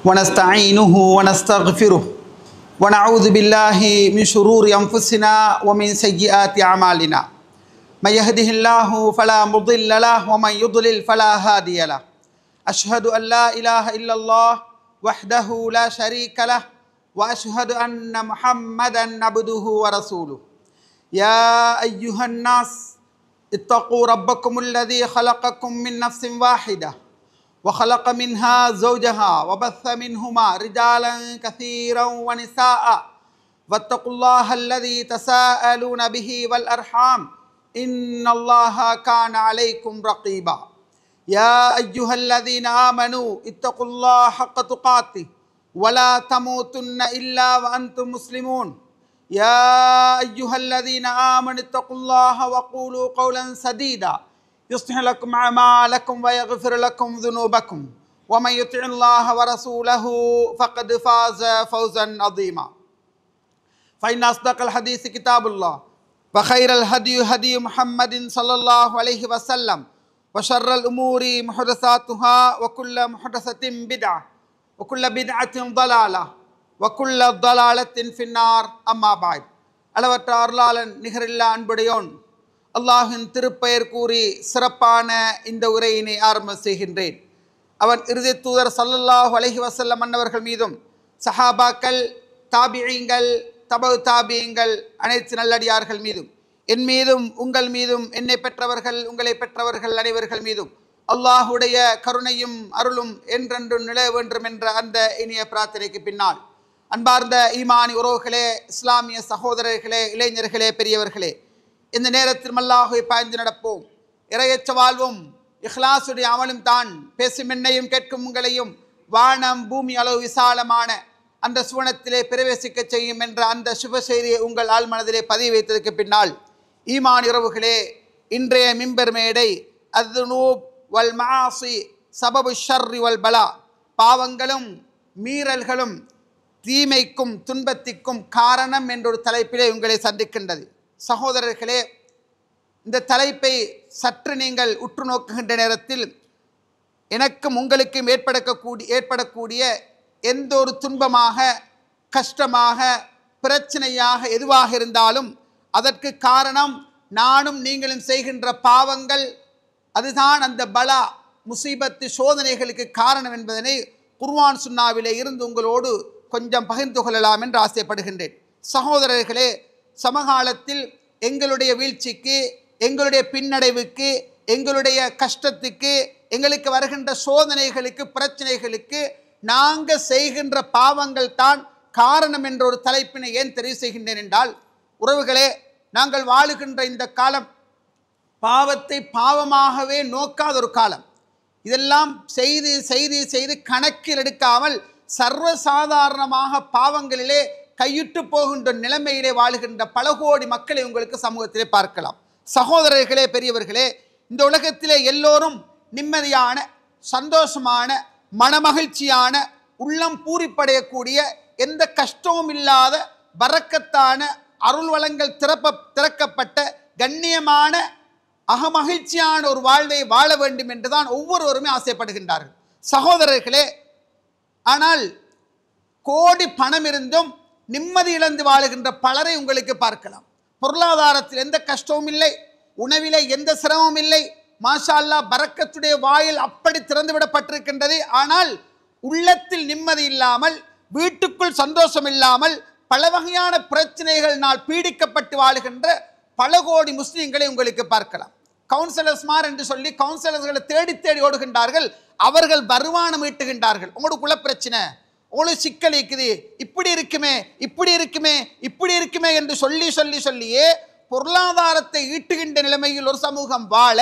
ونستعينه ونستغفره ونعوذ بالله من شرور أنفسنا ومن سيئات أعمالنا من يهده الله فلا مضل له ومن يضلل فلا هادي له أشهد أن لا إله إلا الله وحده لا شريك له وأشهد أن محمدا عبده ورسوله يا أيها الناس اتقوا ربكم الذي خلقكم من نفس واحدة وخلق منها زوجها وبث منهما رجالا كثيرا ونساء واتقوا الله الذي تساءلون به والأرحام إن الله كان عليكم رقيبا يا أيها الذين آمنوا اتقوا الله حق تقاته ولا تموتن إلا وأنتم مسلمون يا أيها الذين آمنوا اتقوا الله وقولوا قولا سديدا يصلح لكم أعمالكم ويغفر لكم ذنوبكم ومن يطع الله ورسوله فقد فاز فوزا عظيما فإن أصدق الحديث كتاب الله وخير الهدي هدي محمد صلى الله عليه وسلم وشر الأمور محدثاتها وكل محدثة بدعة وكل بدعة ضلالة وكل ضلالة في النار أما بعد அளவற்ற அருளாளன் நிகரில்லா அன்புடையோன் அல்லாஹின் திருப்பெயர் கூறி சிறப்பான இந்த உரையினை ஆரம்ப செய்கின்றேன். அவன் இறுதி தூதர் ஸல்லல்லாஹு அலைஹி வஸல்லம் அன்னவர்கள் மீதும் சஹாபாக்கள், தாபிஈங்கள், தபவு தாபிஈங்கள், அனைத்து நல்லடியார்கள் மீதும் என் மீதும் உங்கள் மீதும் என்னை பெற்றவர்கள் உங்களை பெற்றவர்கள் அனைவர்கள் மீதும் அல்லாஹுடைய கருணையும் அருளும் என்றென்றும் நிலவ வேண்டும் என்ற அந்த இனிய பிரார்த்தனைக்கு பின்னால் அன்பார்ந்த ஈமானி உறவுகளே, இஸ்லாமிய சகோதரர்களே, இளைஞர்களே, பெரியவர்களே, இந்த நேரத்தில் அல்லாஹ்வை பாய்ந்து நடப்போம். இறையச்ச வாழ்வும் இஹ்லாசுடைய அமலும் தான் பேசும் என்னையும் கேட்கும் உங்களையும் வானம் பூமி அளவு விசாலமான அந்த சுவனத்திலே பிரவேசிக்க செய்யும் என்ற அந்த சுப செய்தியை உங்கள் ஆழ்மனதிலே பதிவு வைத்ததற்கு பின்னால் ஈமான் இரவுகளே, இன்றைய மிம்பர் மேடை அத்னூப் வல் மஆசி சபபு ஷர்ரி வல் பலா, பாவங்களும் மீறல்களும் தீமைக்கும் துன்பத்திற்கும் காரணம் என்றொரு தலைப்பிலே உங்களை சந்திக்கின்றது. சகோதரர்களே, இந்த தலைப்பை சற்று நீங்கள் உற்று நோக்குகின்ற நேரத்தில் எனக்கும் உங்களுக்கும் ஏற்படக்கூடிய எந்த ஒரு துன்பமாக, கஷ்டமாக, பிரச்சனையாக எதுவாக இருந்தாலும் அதற்கு காரணம் நானும் நீங்களும் செய்கின்ற பாவங்கள். அதுதான் அந்த பலா, முசீபத்து, சோதனைகளுக்கு காரணம் என்பதனை குர்ஆன் சுன்னாவிலே இருந்து உங்களோடு கொஞ்சம் பகிர்ந்து கொள்ளலாம் என்று ஆசைப்படுகின்றேன். சகோதரர்களே, சமகாலத்தில் எங்களுடைய வீழ்ச்சிக்கு, எங்களுடைய பின்னடைவுக்கு, எங்களுடைய கஷ்டத்துக்கு, எங்களுக்கு வருகின்ற சோதனைகளுக்கு, பிரச்சனைகளுக்கு நாங்கள் செய்கின்ற பாவங்கள் தான் காரணம் என்ற ஒரு தலைப்பினை ஏன் தெரிவு செய்கின்றேன் என்றால், உறவுகளே, நாங்கள் வாழுகின்ற இந்த காலம் பாவத்தை பாவமாகவே நோக்காத ஒரு காலம். இதெல்லாம் செய்து செய்து செய்து கணக்கில் எடுக்காமல் சர்வசாதாரணமாக பாவங்களிலே கையிட்டு போகின்ற நிலைமையிலே வாழுகின்ற பல கோடி மக்களை உங்களுக்கு சமூகத்திலே பார்க்கலாம். சகோதரர்களே, பெரியவர்களே, இந்த உலகத்திலே எல்லோரும் நிம்மதியான, சந்தோஷமான, மனமகிழ்ச்சியான, உள்ளம் பூரிப்படையக்கூடிய, எந்த கஷ்டமும் இல்லாத பரக்கத்தான அருள் வளங்கள் திறக்கப்பட்ட கண்ணியமான அகமகிழ்ச்சியான ஒரு வாழ்வை வாழ வேண்டும் என்றுதான் ஒவ்வொருவருமே ஆசைப்படுகின்றார்கள். சகோதரர்களே, ஆனால் கோடி பணம் இருந்தும் நிம்மதி இழந்து வாழுகின்ற பலரை உங்களுக்கு பார்க்கலாம். பொருளாதாரத்தில் எந்த கஷ்டமும் இல்லை, உணவிலே எந்த சிரமமும் இல்லை, மாஷா அல்லாஹ் பரக்கத்துடைய வாயில் அப்படி திறந்து விடப்பட்டிருக்கின்றது. ஆனால் உள்ளத்தில் நிம்மதி இல்லாமல், வீட்டுக்குள் சந்தோஷம் இல்லாமல், பல வகையான பிரச்சனைகளினால் பீடிக்கப்பட்டு வாழுகின்ற பல கோடி முஸ்லீம்களை உங்களுக்கு பார்க்கலாம். கவுன்சிலர்ஸ்மார் என்று சொல்லி கவுன்சிலர்களை தேடி தேடி ஓடுகின்றார்கள். அவர்கள் வருமானம் ஈட்டுகின்றார்கள். உங்களுக்கு குல பிரச்சனை, உங்களுக்கு சிக்கல் இருக்குது, இப்படி இருக்குமே, இப்படி இருக்குமே, இப்படி இருக்குமே என்று சொல்லி சொல்லி சொல்லியே பொருளாதாரத்தை ஈட்டுகின்ற நிலைமையில் ஒரு சமூகம் வாழ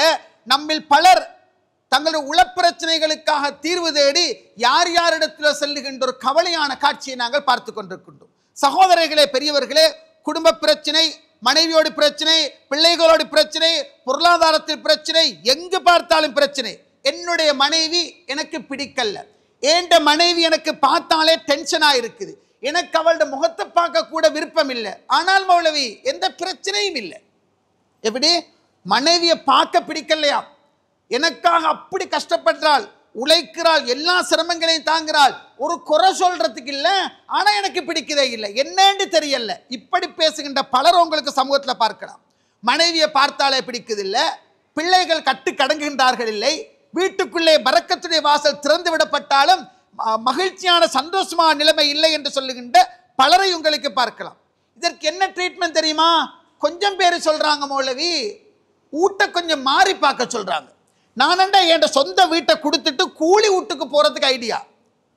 நம்மில் பலர் தங்களுடைய உளப்பிரச்சனைகளுக்காக தீர்வு தேடி யார் யாரிடத்தில் செல்லுகின்ற ஒரு கவலையான காட்சியை நாங்கள் பார்த்து கொண்டிருக்கின்றோம். சகோதரர்களே, பெரியவர்களே, குடும்ப பிரச்சனை, மனைவியோடு பிரச்சனை, பிள்ளைகளோடு பிரச்சனை, பொருளாதாரத்தில் பிரச்சனை, எங்கு பார்த்தாலும் பிரச்சனை. என்னுடைய மனைவி எனக்கு பிடிக்கல, ஏண்ட மனைவி எனக்கு பார்த்தாலே டென்ஷனாக இருக்குது, எனக்கு அவளுடைய முகத்தை பார்க்க கூட விருப்பம் இல்லை. ஆனால் மௌலவி எந்த பிரச்சனையும் இல்லை. எப்படி மனைவியை பார்க்க பிடிக்கலையா, எனக்காக அப்படி கஷ்டப்படுறாள், உழைக்கிறாள், எல்லா சிரமங்களையும் தாங்குறாள், ஒரு குறை சொல்றதுக்கு இல்லை, ஆனா எனக்கு பிடிக்கதே இல்லை, என்னன்னு தெரியல. இப்படி பேசுகின்ற பலர் உங்களுக்கு சமூகத்தில் பார்க்கலாம். மனைவியை பார்த்தாலே பிடிக்குதில்லை, பிள்ளைகள் கட்டு கடங்குகின்றார்கள் இல்லை, வீட்டுக்குள்ளே பரக்கத்துடைய வாசல் திறந்து விடப்பட்டாலும் மகிழ்ச்சியான சந்தோஷமான நிலைமை இல்லை என்று சொல்லுகின்ற பலரை உங்களுக்கு பார்க்கலாம். இதற்கு என்ன ட்ரீட்மெண்ட் தெரியுமா? கொஞ்சம் பேர் சொல்றாங்க, மௌலவி வீட்டை கொஞ்சம் மாறி பார்க்க சொல்றாங்க. நானண்டா என் சொந்த வீட்டை கொடுத்துட்டு கூலி வீட்டுக்கு போறதுக்கு ஐடியா.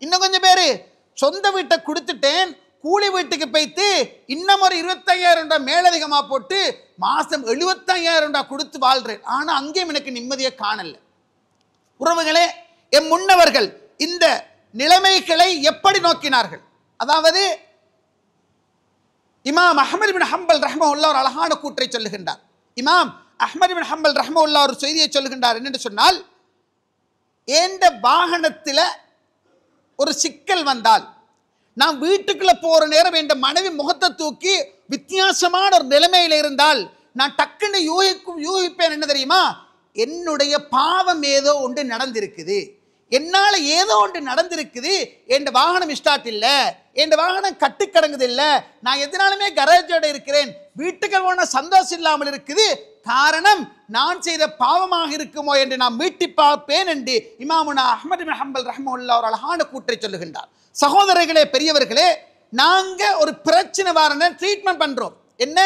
இன்னும் கொஞ்சம் பேரு சொந்த வீட்டை கொடுத்துட்டேன், கூலி வீட்டுக்கு போய்த்து இன்னும் ஒரு 25,000 ரூபாய் மேலதிகமாக போட்டு மாசம் 75,000 ரூபாய் கொடுத்து வாழ்றேன், ஆனா அங்கேயும் எனக்கு நிம்மதியை காணல. உறவுகளே, எம் முன்னவர்கள் இந்த நிலைமைகளை எப்படி நோக்கினார்கள்? அதாவது இமாம் அஹ்மத் பின் ஹம்பல் ரஹ்மத்துல்லாஹி ஒரு அழகான கூற்றை சொல்லுகின்றார். இமாம் அஹ்மத் பின் ஹம்பல் ரஹ்மத்துல்லாஹி ஒரு செய்தியை சொல்லுகின்றார். என்னென்று சொன்னால், ஏந்த வாகனத்தில் ஒரு சிக்கல் வந்தால், நான் வீட்டுக்குள்ள போற நேரம் என் மனைவி முகத்தை தூக்கி வித்தியாசமான ஒரு நிலைமையில இருந்தால் நான் டக்குன்னு யூகிப்பேன். என்ன தெரியுமா? என்னுடைய பாவம் ஏதோ ஒன்று நடந்திருக்குது, என்னால் ஏதோ ஒன்று நடந்திருக்குது, என் வாகனம் ஸ்டார்ட் இல்லை, என் வாகனம் கட்டுக்கடங்குது இல்லை, நான் எதனாலுமே கரேஜோட இருக்கிறேன், வீட்டுக்கு போன சந்தோஷம் இல்லாமல் இருக்குது, காரணம் நான் செய்த பாவமாக இருக்குமோ என்று நான் மீட்டி பார்ப்பேன் என்று இமாமுனா அஹ்மத் பின் ஹம்பல் ரஹ்மத்துல்லாஹி ஒரு அழகான கூற்றை சொல்லுகின்றார். சகோதரர்களே, பெரியவர்களே, நாங்க ஒரு பிரச்சனை வரணும் ட்ரீட்மெண்ட் பண்றோம். என்ன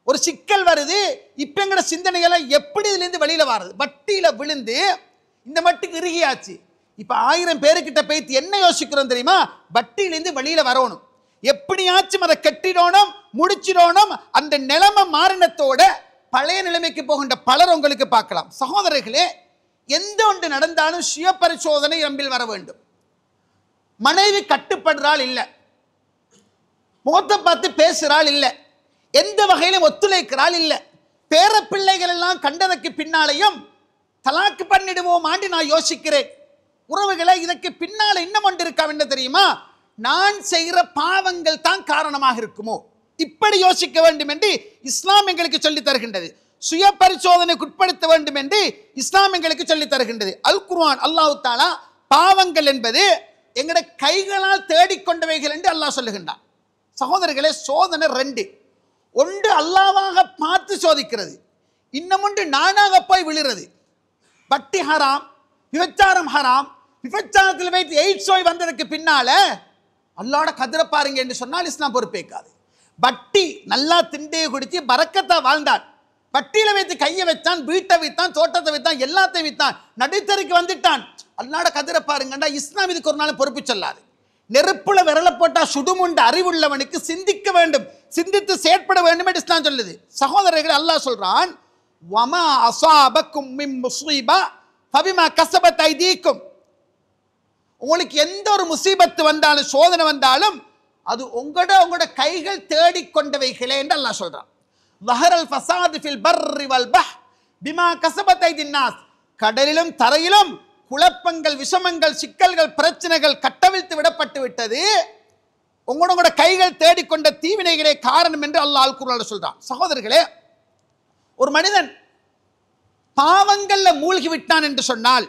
ஒரு சிக்கல் வருது, இப்ப எங்கட சிந்தனைகளை எப்படி இதுலேருந்து வெளியில வருது? வட்டியில விழுந்து இந்த மட்டுக்கு இறுகியாச்சு. இப்ப 1000 பேருக்கிட்ட போய்த்து என்ன யோசிக்கிறோம் தெரியுமா? வட்டியிலேருந்து வெளியில வரணும், எப்படியாச்சும் அதை கட்டிடணும், முடிச்சிடணும். அந்த நிலைமை மாறினத்தோட பழைய நிலைமைக்கு போகின்ற பலர் உங்களுக்கு பார்க்கலாம். சகோதரர்களே, எந்த ஒன்று நடந்தாலும் சுய பரிசோதனை நம்பில் வர வேண்டும். மனைவி கட்டுப்படுறாள் இல்லை, முகத்தை பார்த்து பேசுறாள் இல்லை, எந்த வகையிலும் ஒத்துழைக்கிறாள் இல்லை, பேர பிள்ளைகள் எல்லாம் கண்டதற்கு பின்னாலையும் தலாக்கு பண்ணிடுவோம் ஆண்டு நான் யோசிக்கிறேன். உறவுகளை, இதற்கு பின்னால இன்னும் ஒன்று இருக்கா என்ன தெரியுமா? நான் செய்கிற பாவங்கள் தான் காரணமாக இருக்குமோ? இப்படி யோசிக்க வேண்டும் என்று இஸ்லாம் எங்களுக்கு சொல்லி தருகின்றது. சுய பரிசோதனைக்கு உட்படுத்த வேண்டும் என்று இஸ்லாம் எங்களுக்கு சொல்லி தருகின்றது. அல் குர்ஆன் அல்லாஹ் தஆலா பாவங்கள் என்பது எங்கட கைகளால் தேடிக்கொண்டவைகள் என்று அல்லாஹ் சொல்லுகின்றான். சகோதரர்களே, சோதனை 2. ஒன்று அல்லாஹ்வாக பார்த்து சோதிக்கிறது, இன்னமொன்று நானாக போய் விழுறது. வட்டி ஹராம், விபச்சாரம் ஹராம், விபச்சாரத்தில் வைத்து எய்ட்ஸ் நோய் வந்ததுக்கு பின்னால அல்லாஹ்வோட கதிரை பாருங்க என்று சொன்னால் இஸ்லாம் பொறுப்பேற்காது. வட்டி நல்லா திண்டே குடிச்சு பரக்கத்தா வாழ்ந்தான், வட்டியில வைத்து கையை வச்சான், வீட்டை வித்தான், தோட்டத்தை வித்தான், எல்லாத்தையும் வித்தான், நடுத்தருக்கு வந்துட்டான், அல்லாஹ்வோட கதிரை பாருங்கண்டா இஸ்லாம் இதுக்கு ஒரு நாள் பொறுப்பு சொல்லாது. நெருப்புல விரல போட்டா சுடுமுண்ட அறிவுள்ளவனுக்கு சிந்திக்க வேண்டும், சிந்தித்து செயற்பட வேண்டும் என்று இஸ்லாம் சொல்லுது. சகோதரர்கள், அல்லாஹ் சொல்றான், வமா அஸாபக்கும் மின் முஸீபா ஃபபிமா கஸபத் ஐதீக்கும். உங்களுக்கு எந்த ஒரு முசீபத்து வந்தாலும், சோதனை வந்தாலும், அது உங்களோட கைகள் தேடிக்கொண்டவைகளே என்று அல்லாஹ் சொல்றான். ظهرல் ஃபஸாது ஃபில் பர்ரி வல் பஹ் பிமா கஸபத் ஐதின் நாஸ். கடலிலும் தரையிலும் குழப்பங்கள், விஷமங்கள், சிக்கல்கள், பிரச்சனைகள் கட்டவிழ்த்து விடப்பட்டு விட்டது, உங்களோட கைகள் தேடிக்கொண்ட தீவினைகளே காரணம் என்று அல்லாஹ் அல் குர்ஆன்ல சொல்றான். சகோதரர்களே, ஒரு மனிதன் பாவங்கள்ல மூழ்கி விட்டான் என்று சொன்னால்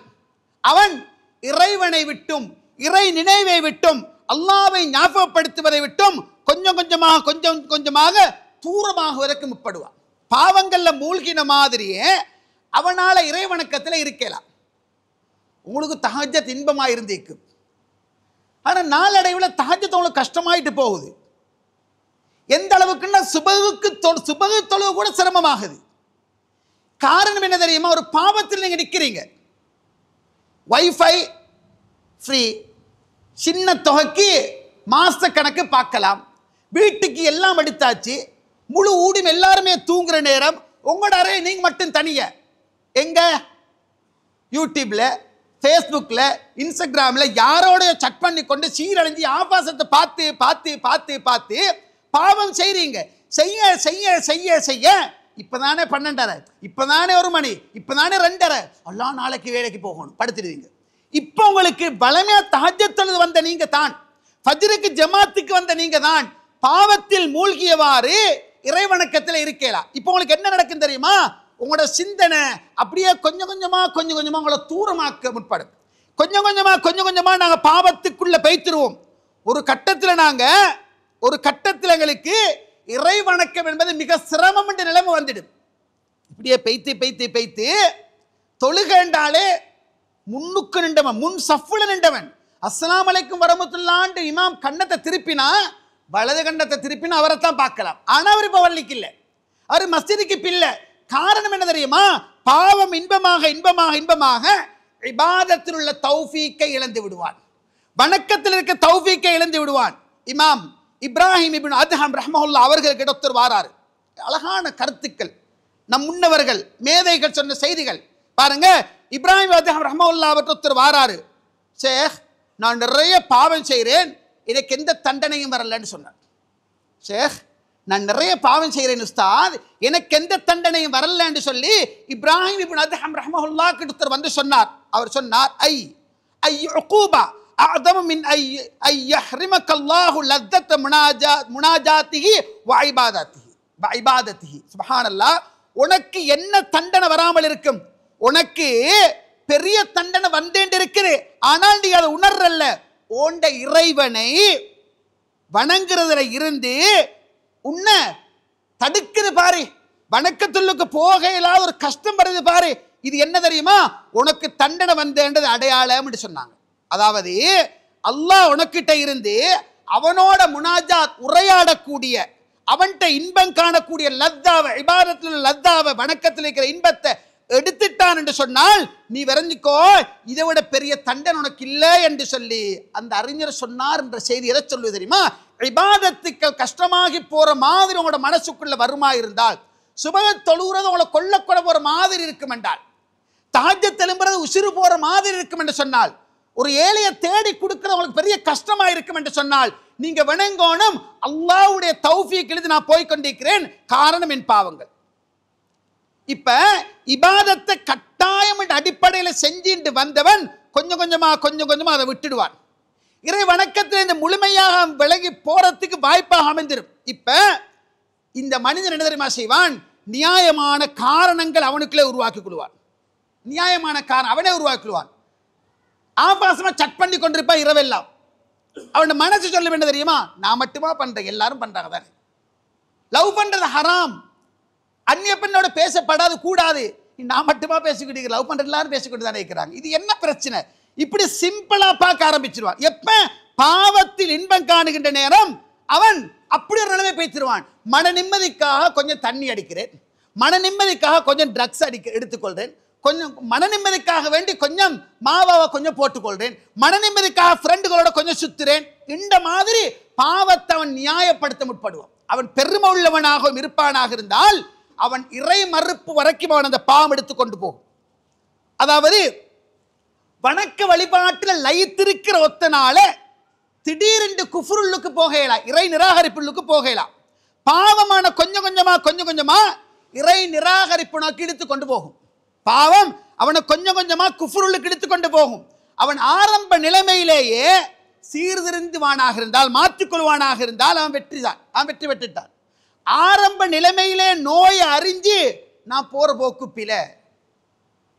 அவன் இறைவனை விட்டும், இறை நினைவை விட்டும், அல்லாஹ்வை ஞாபகப்படுத்துவதை விட்டும் கொஞ்சம் கொஞ்சமாக தூரமாக வரைக்கும் முற்படுவான். பாவங்கள்ல மூழ்கின மாதிரியே அவனால இறை வணக்கத்தில் இருக்கலாம். உங்களுக்கு தஹஜ்ஜத் இன்பமா இருந்திருக்கு, ஆனா நாளடைவில் தஹஜ்ஜத் உங்களுக்கு கஷ்டமாயிட்டு போகுது. எந்த அளவுக்குன்னா சுபகு தொழுவு கூட சிரமமாகுது. காரணம் என்ன தெரியுமா? ஒரு பாவத்தில் நீங்க நிற்கிறீங்க. வைஃபை ஃப்ரீ, சின்ன தொகைக்கு மாச கணக்கு பார்க்கலாம், வீட்டுக்கு எல்லாம் எடுத்தாச்சு, முழு ஊடும் எல்லாருமே தூங்குற நேரம், உங்களோட அறை நீங்க மட்டும் தனிய எங்க யூடியூப்ல, ஃபேஸ்புக்கில், இன்ஸ்டாகிராமில் யாரோட சட் பண்ணி கொண்டு சீரழிஞ்சு ஆபாசத்தை பார்த்து பார்த்து பார்த்து பார்த்து பாவம் செய்கிறீங்க. செய்ய செய்ய செய்ய செய்ய இப்போதானே 12:30, இப்போதானே 1 மணி, இப்போதானே 2:30, எல்லாம் நாளைக்கு வேலைக்கு போகணும், படுத்துடுவீங்க. இப்போ உங்களுக்கு பலமையாக தஹஜ்ஜத் தொழுது வந்த நீங்க தான், ஃபஜ்ருக்கு ஜமாத்துக்கு வந்த நீங்க தான் பாவத்தில் மூழ்கியவாறு இறைவணக்கத்தில் இருக்கலாம். இப்போ உங்களுக்கு என்ன நடக்கும் தெரியுமா? உங்களோட சிந்தனை அப்படியே கொஞ்சம் கொஞ்சமாக உங்களை தூரமாக்க முற்படும். கொஞ்சம் கொஞ்சமா நாங்க பாவத்துக்குள்ள போய்த்திருவோம். ஒரு கட்டத்தில் எங்களுக்கு இறை வணக்கம் என்பது மிக சிரமம் என்ற நிலைமை வந்துடும். இப்படியே பெய்த்து தொழுகேண்டாலே முன்னுக்கு நின்றவன், முன் சஃப்புல நின்றவன், அஸ்ஸலாமு அலைக்கும் வரஹ்மத்துல்லாஹ் இமாம் கண்ணத்தை திருப்பினா, வலது கண்ணத்தை திருப்பினா அவரைத்தான் பார்க்கலாம். ஆனா அவர் இப்ப வள்ளிக்கு இல்லை, அவர் மஸ்ஜிதுக்கு பில்லை. காரணம் என்ன தெரியுமா? பாவம் இன்பமாக இபாதத்தில் உள்ள தௌஃபீக்கை இழந்து விடுவான், வணக்கத்தில் இருக்க தௌஃபீக்கை இழந்து விடுவான். இமாம் இப்ராஹிம் இப்னு அத்ஹம் ரஹ்மஹுல்லாஹ் அவர்களுக்கு ஒருத்தர் வாராரு. அழகான கருத்துக்கள், நம் முன்னவர்கள் மேதைகள் சொன்ன செய்திகள் பாருங்க. இப்ராஹிம் அத்ஹம் ரஹ்மஹுல்லாஹ் ஒருத்தர் வாராரு. ஷேக், நான் நிறைய பாவம் செய்கிறேன், எனக்கு எந்த தண்டனையும் வரலன்னு சொன்னார். ஷேக், நான் நிறைய பாவம் செய்கிறேன் உஸ்தாத், எனக்கு எந்த தண்டனையும் வரலன்னு சொல்லி இப்ராஹிம் இப்னு அத்ஹம் ரஹ்மஹுல்லாஹ் ஒருத்தர் வந்து சொன்னார். அவர் சொன்னார், ஐ உகூபா அஅதம மின் ஐ யஹ்ரிமக அல்லாஹு லத்தத முனாஜாத்திஹி வ இபாதத்திஹி. சுப்ஹானல்லாஹ், உனக்கு என்ன தண்டனை வராமல் இருக்கும்? உனக்கு பெரிய தண்டனை வந்தேன் இருக்குது, ஆனால் நீ அதை உணர்றல்ல. ஓண்ட இறைவனை வணங்குறதுல இருந்து உன்னை தடுக்குது பாரு, வணக்கத்துள்ளுக்கு போகையிலாத ஒரு கஷ்டம் வருது பாரு. இது என்ன தெரியுமா? உனக்கு தண்டனை வந்தேன்றது அடையாளம் என்று சொன்னாங்க. அதாவது அல்லாஹ் உனக்கிட்ட இருந்து அவனோட முனாஜாத் உரையாடக்கூடிய, அவன்கிட்ட இன்பம் காணக்கூடிய லத்தாவை, இபாதத்தில் லத்தாவை, வணக்கத்தில் இருக்கிற இன்பத்தை எடுத்துட்டான் என்று சொன்னால் நீ விரைஞ்சிக்கோ, இதை விட பெரிய தண்டனை உனக்கு இல்லை என்று சொல்லி அந்த அறிஞர் சொன்னார் என்ற செய்தி எதை சொல்லுவது தெரியுமா? இபாதத்துக்கள் கஷ்டமாகி போற மாதிரி உங்களோட மனசுக்குள்ள வருமா இருந்தால், சுபஹ தொழுகிறது உங்களை கொல்ல போற மாதிரி இருக்கும் என்றால், தஹஜ்ஜத் எழும்புறது உசிறு போற மாதிரி இருக்கும் என்று சொன்னால், ஒரு ஏழையை தேடி கொடுக்கிறது உங்களுக்கு பெரிய கஷ்டமா இருக்கும் என்று சொன்னால், நீங்க வணங்கோணும், அல்லாஹ்வுடைய தௌஃபீக் எழுதி நான் போய் கொண்டிருக்கிறேன், காரணம் என் பாவங்கள். இப்ப இபாதத்தை கட்டாயம் என்ற அடிப்படையில் செஞ்சிட்டு வந்தவன் கொஞ்சம் கொஞ்சமா அதை விட்டுடுவான். இறை வணக்கத்தில் இந்த முழுமையாக விலகி போறதுக்கு வாய்ப்பாக அமைந்திரும். இப்ப இந்த மனிதன் என்ன தெரியுமா செய்வான்? நியாயமான காரணங்கள் அவனுக்குள்ளே உருவாக்கி கொள்வான். நியாயமான காரணம் அவனே உருவாக்கி கொள்வான். ஆபாசமா சட் பண்ணி கொண்டிருப்பான் இரவெல்லாம். அவன் மனசு சொல்ல வேண்டியது தெரியுமா? நான் மட்டுமா பண்றேன், எல்லாரும் பண்றாங்க தானே. லவ் பண்றது ஹராம், அந்நிய பெண்ணோட பேசப்படாது, கூடாது. நான் மட்டுமா பேசிக்கிட்டு, லவ் பண்ற எல்லாரும் பேசிக்கிட்டு தானே இருக்கிறாங்க. இது என்ன பிரச்சனை? இப்படி சிம்பிளா பார்க்க ஆரம்பிச்சிருவான். எப்ப பாவத்தில் இன்பம் காணுகின்ற நேரம் அவன் அப்படி ஒரு நிலைமை பேசிடுவான். மன நிம்மதிக்காக கொஞ்சம் தண்ணி அடிக்கிறேன், மன நிம்மதிக்காக கொஞ்சம் ட்ரக்ஸ் எடுத்துக்கொள்றேன், கொஞ்சம் மன நிம்மதிக்காக வேண்டி கொஞ்சம் மாவாவை கொஞ்சம் போட்டுக்கொள்றேன், மன நிம்மதிக்காக ஃப்ரெண்டுகளோட கொஞ்சம் சுத்துறேன். இந்த மாதிரி பாவத்தை அவன் நியாயப்படுத்த முற்படுவான். அவன் பெருமை உள்ளவனாகவும் இருப்பானாக இருந்தால் அவன் இறை மறுப்பு வரைக்கும் அவன் அந்த பாவம் எடுத்து கொண்டு போகும். அதாவது வணக்க வழிபாட்டில் லயித்திருக்கிற ஒத்தனால திடீரென்று குஃப்ருல்லுக்கு போகலாம், இறை நிராகரிப்புள்ளுக்கு போகலாம். பாவமான கொஞ்சம் கொஞ்சமா இறை நிராகரிப்பு நோக்கி இழுத்து கொண்டு போகும். பாவம் அவனை கொஞ்சம் கொஞ்சமா குஃப்ருல்லுக்கு இழுத்து கொண்டு போகும். அவன் ஆரம்ப நிலைமையிலேயே சீர்திருந்துவானாக இருந்தால், மாற்றிக்கொள்வானாக இருந்தால் அவன் வெற்றி பெற்றுட்டான். ஆரம்ப நிலைமையிலே நோயை அறிஞ்சு நான் போற போக்கு பில,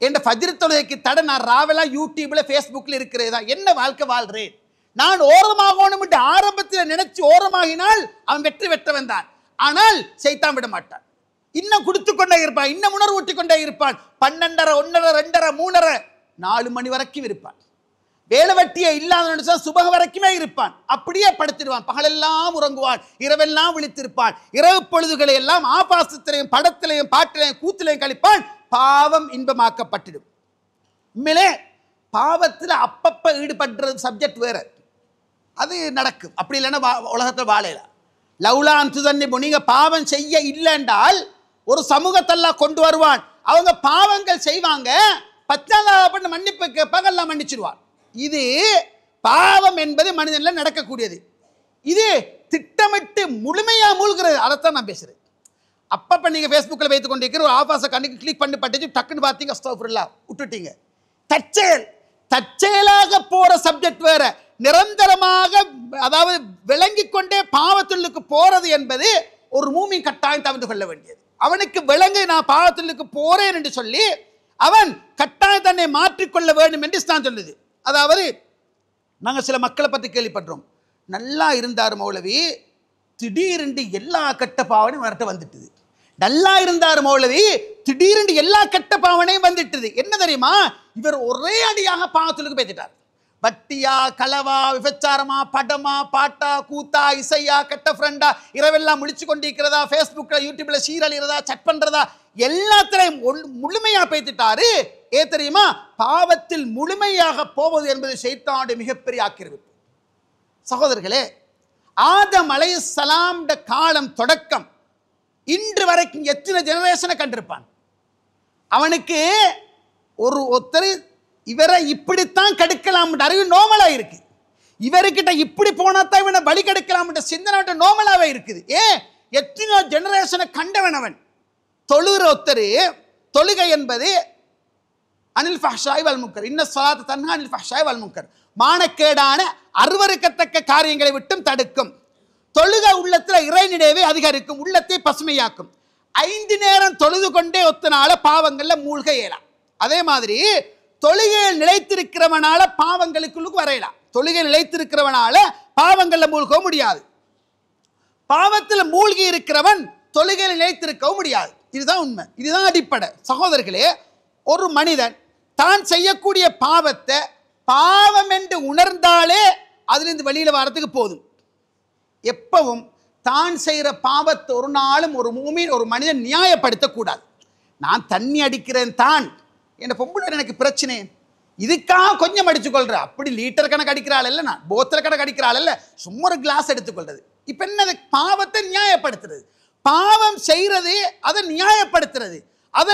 என் ஃபஜ்ர் தொழுகைக்கு தடை, நான் ராவெல்லாம் யூடியூப்ல ஃபேஸ்புக்ல இருக்கிறதா, என்ன வாழ்க்கை வாழ்றேன், நான் ஓரமாகணும் என்று ஆரம்பத்தில் நினைச்சு ஓரமாகினால் அவன் வெற்றி பெற்றவன் தான். ஆனால் சைத்தான் விட மாட்டான், இன்னும் கொடுத்து கொண்டே இருப்பான், இன்னும் உணர்வு ஊட்டி கொண்டே இருப்பான். 12:30, 1:30, 2:30, 3:30, 4 மணி வரைக்கும் இருப்பான். வேலை வட்டியை இல்லாத சுபக வரைக்குமே இருப்பான். அப்படியே படுத்திடுவான், பகலெல்லாம் உறங்குவான், இரவெல்லாம் விழித்திருப்பான். இரவு பொழுதுகளை எல்லாம் ஆபாசத்திலையும் படத்திலையும் பாட்டிலையும் கூத்திலையும் கழிப்பான். பாவம் இன்பமாக்கப்பட்டிடும். உண்மையிலே பாவத்தில் அப்பப்ப ஈடுபடுறது சப்ஜெக்ட் வேற, அது நடக்கும். அப்படி இல்லைன்னா உலகத்தில் வாழையில லவ்லான் துதன்னி. நீங்க பாவம் செய்ய இல்லை என்றால் ஒரு சமூகத்தெல்லாம் கொண்டு வருவான். அவங்க பாவங்கள் செய்வாங்க, பச்சாதாபப்பட்டு மன்னிப்பு கேட்பாங்க, எல்லாம் மன்னிச்சிருவான். இது பாவம் என்பது மனிதன்ல நடக்கக்கூடியது. இது திட்டமிட்டு முழுமையா மூழ்கிறது. அதைத்தான் நான் பேசுறேன். அப்பப்ப நீங்க ஃபேஸ்புக்கில் வைத்துக் கொண்டிருக்கிற ஒரு ஆபாச கண்ணுக்கு கிளிக் பண்ணி பட்டுச்சு, டக்குன்னு பார்த்தீங்க, அஸ்தக்ஃபிருல்லாஹ் விட்டுட்டீங்க. தற்செயலாக போற சப்ஜெக்ட் வேற, நிரந்தரமாக அதாவது விளங்கி கொண்டே பாவத்துள்ளுக்கு போறது என்பது ஒரு மூமின் கட்டாயம் தவிர்த்து கொள்ள வேண்டியது. அவனுக்கு விளங்கு நான் பாவத்துள்ளுக்கு போறேன் என்று சொல்லி அவன் கட்டாயம் தன்னை மாற்றிக்கொள்ள வேண்டும் என்று இஸ்லாம் சொல்லுது. அதாவது நாங்கள் சில மக்களை பற்றி கேள்விப்படுறோம், நல்லா இருந்தார் மௌலவி, திடீரென்று எல்லா கெட்ட பாவனையும் வரட்ட வந்துட்டுது. நல்லா இருந்தார் மௌலவி, திடீரென்று எல்லா கெட்ட பாவனையும் வந்துட்டுது. என்ன தெரியுமா, இவர் ஒரே அடியாக பாவத்துக்கு பேசிட்டார். வட்டியா, களவா, விபச்சாரமா, படமா, பாட்டா, கூத்தா, இசையா, கெட்ட ஃப்ரெண்டா, இரவெல்லாம் முழிச்சு கொண்டிருக்கிறதா, ஃபேஸ்புக்கில் யூடியூப்ல சீரழிகிறதா, சட் பண்றதா, எல்லாத்திலையும் முழுமையா பேசிட்டாரு. தெரியுமா, பாவத்தில் முழுமையாக போவது என்பது ஷைத்தானுடைய மிகப்பெரிய ஆக்கிரமிப்பு. சகோதரர்களே, ஆதம் அலைஹிஸ்ஸலாம் காலம் தொடக்கம் இன்று வரைக்கும் எத்தனை ஜெனரேஷனை கண்டிருப்பான். அவனுக்கு ஒருத்தர் இவரை இப்படித்தான் கெடுக்கலாம் அறிவு நோமலா இருக்கு. இவர்கிட்ட இப்படி போனாத்தான் இவனை பலி கெடுக்கலாம் சிந்தனை நோமலாவே இருக்குது. எத்தனையோ ஜெனரேஷனை கண்டவன் அவன். தொழுகிற ஒத்தரு, தொழுகை என்பது அனில் ஃபஹ்ஷாய் வல் முன்கர், இன்ன ஸலாத்த தன்ஹா அனில் ஃபஹ்ஷாய் வல் முன்கர், மானக்கேடான அருவருக்கத்தக்க காரியங்களை விட்டும் தடுக்கும். தொழுகை உள்ளத்தில் இறை நினைவை அதிகரிக்கும், உள்ளத்தை பசுமையாக்கும். 5 நேரம் தொழுது கொண்டே ஒத்தனால பாவங்கள்ல மூழ்க இயலாம். அதே மாதிரி தொழுகையில் நிலைத்திருக்கிறவனால பாவங்களுக்குள்ளுக்கு வரையலாம். தொழுகையில் நிலைத்திருக்கிறவனால பாவங்கள்ல மூழ்க முடியாது. பாவத்தில் மூழ்கி இருக்கிறவன் தொழுகையில் நிலைத்திருக்கவும் முடியாது. இதுதான் உண்மை, இதுதான் அடிப்படை. சகோதரர்களே, ஒரு மனிதன் தான் செய்யக்கூடிய பாவத்தை பாவம் என்று உணர்ந்தாலே அதிலிருந்து வெளியில வரதுக்கு போதும். எப்பவும் தான் செய்கிற பாவத்தை ஒரு நாளும் ஒரு மூமின், ஒரு மனிதன் நியாயப்படுத்தக்கூடாது. நான் தண்ணி அடிக்கிறேன் தான், என் பொம்பளை எனக்கு பிரச்சனை, இதுக்காக கொஞ்சம் அடிச்சுக்கொள்ற, அப்படி லிட்டர் கணக்கு அடிக்கிறாள் இல்லை, நான் போத்தல் கணக்கு அடிக்கிறாள் இல்லை, சும்மா ஒரு கிளாஸ் எடுத்துக்கொள்றது. இப்போ என்ன, பாவத்தை நியாயப்படுத்துறது, பாவம் செய்கிறது அதை நியாயப்படுத்துறது, அதை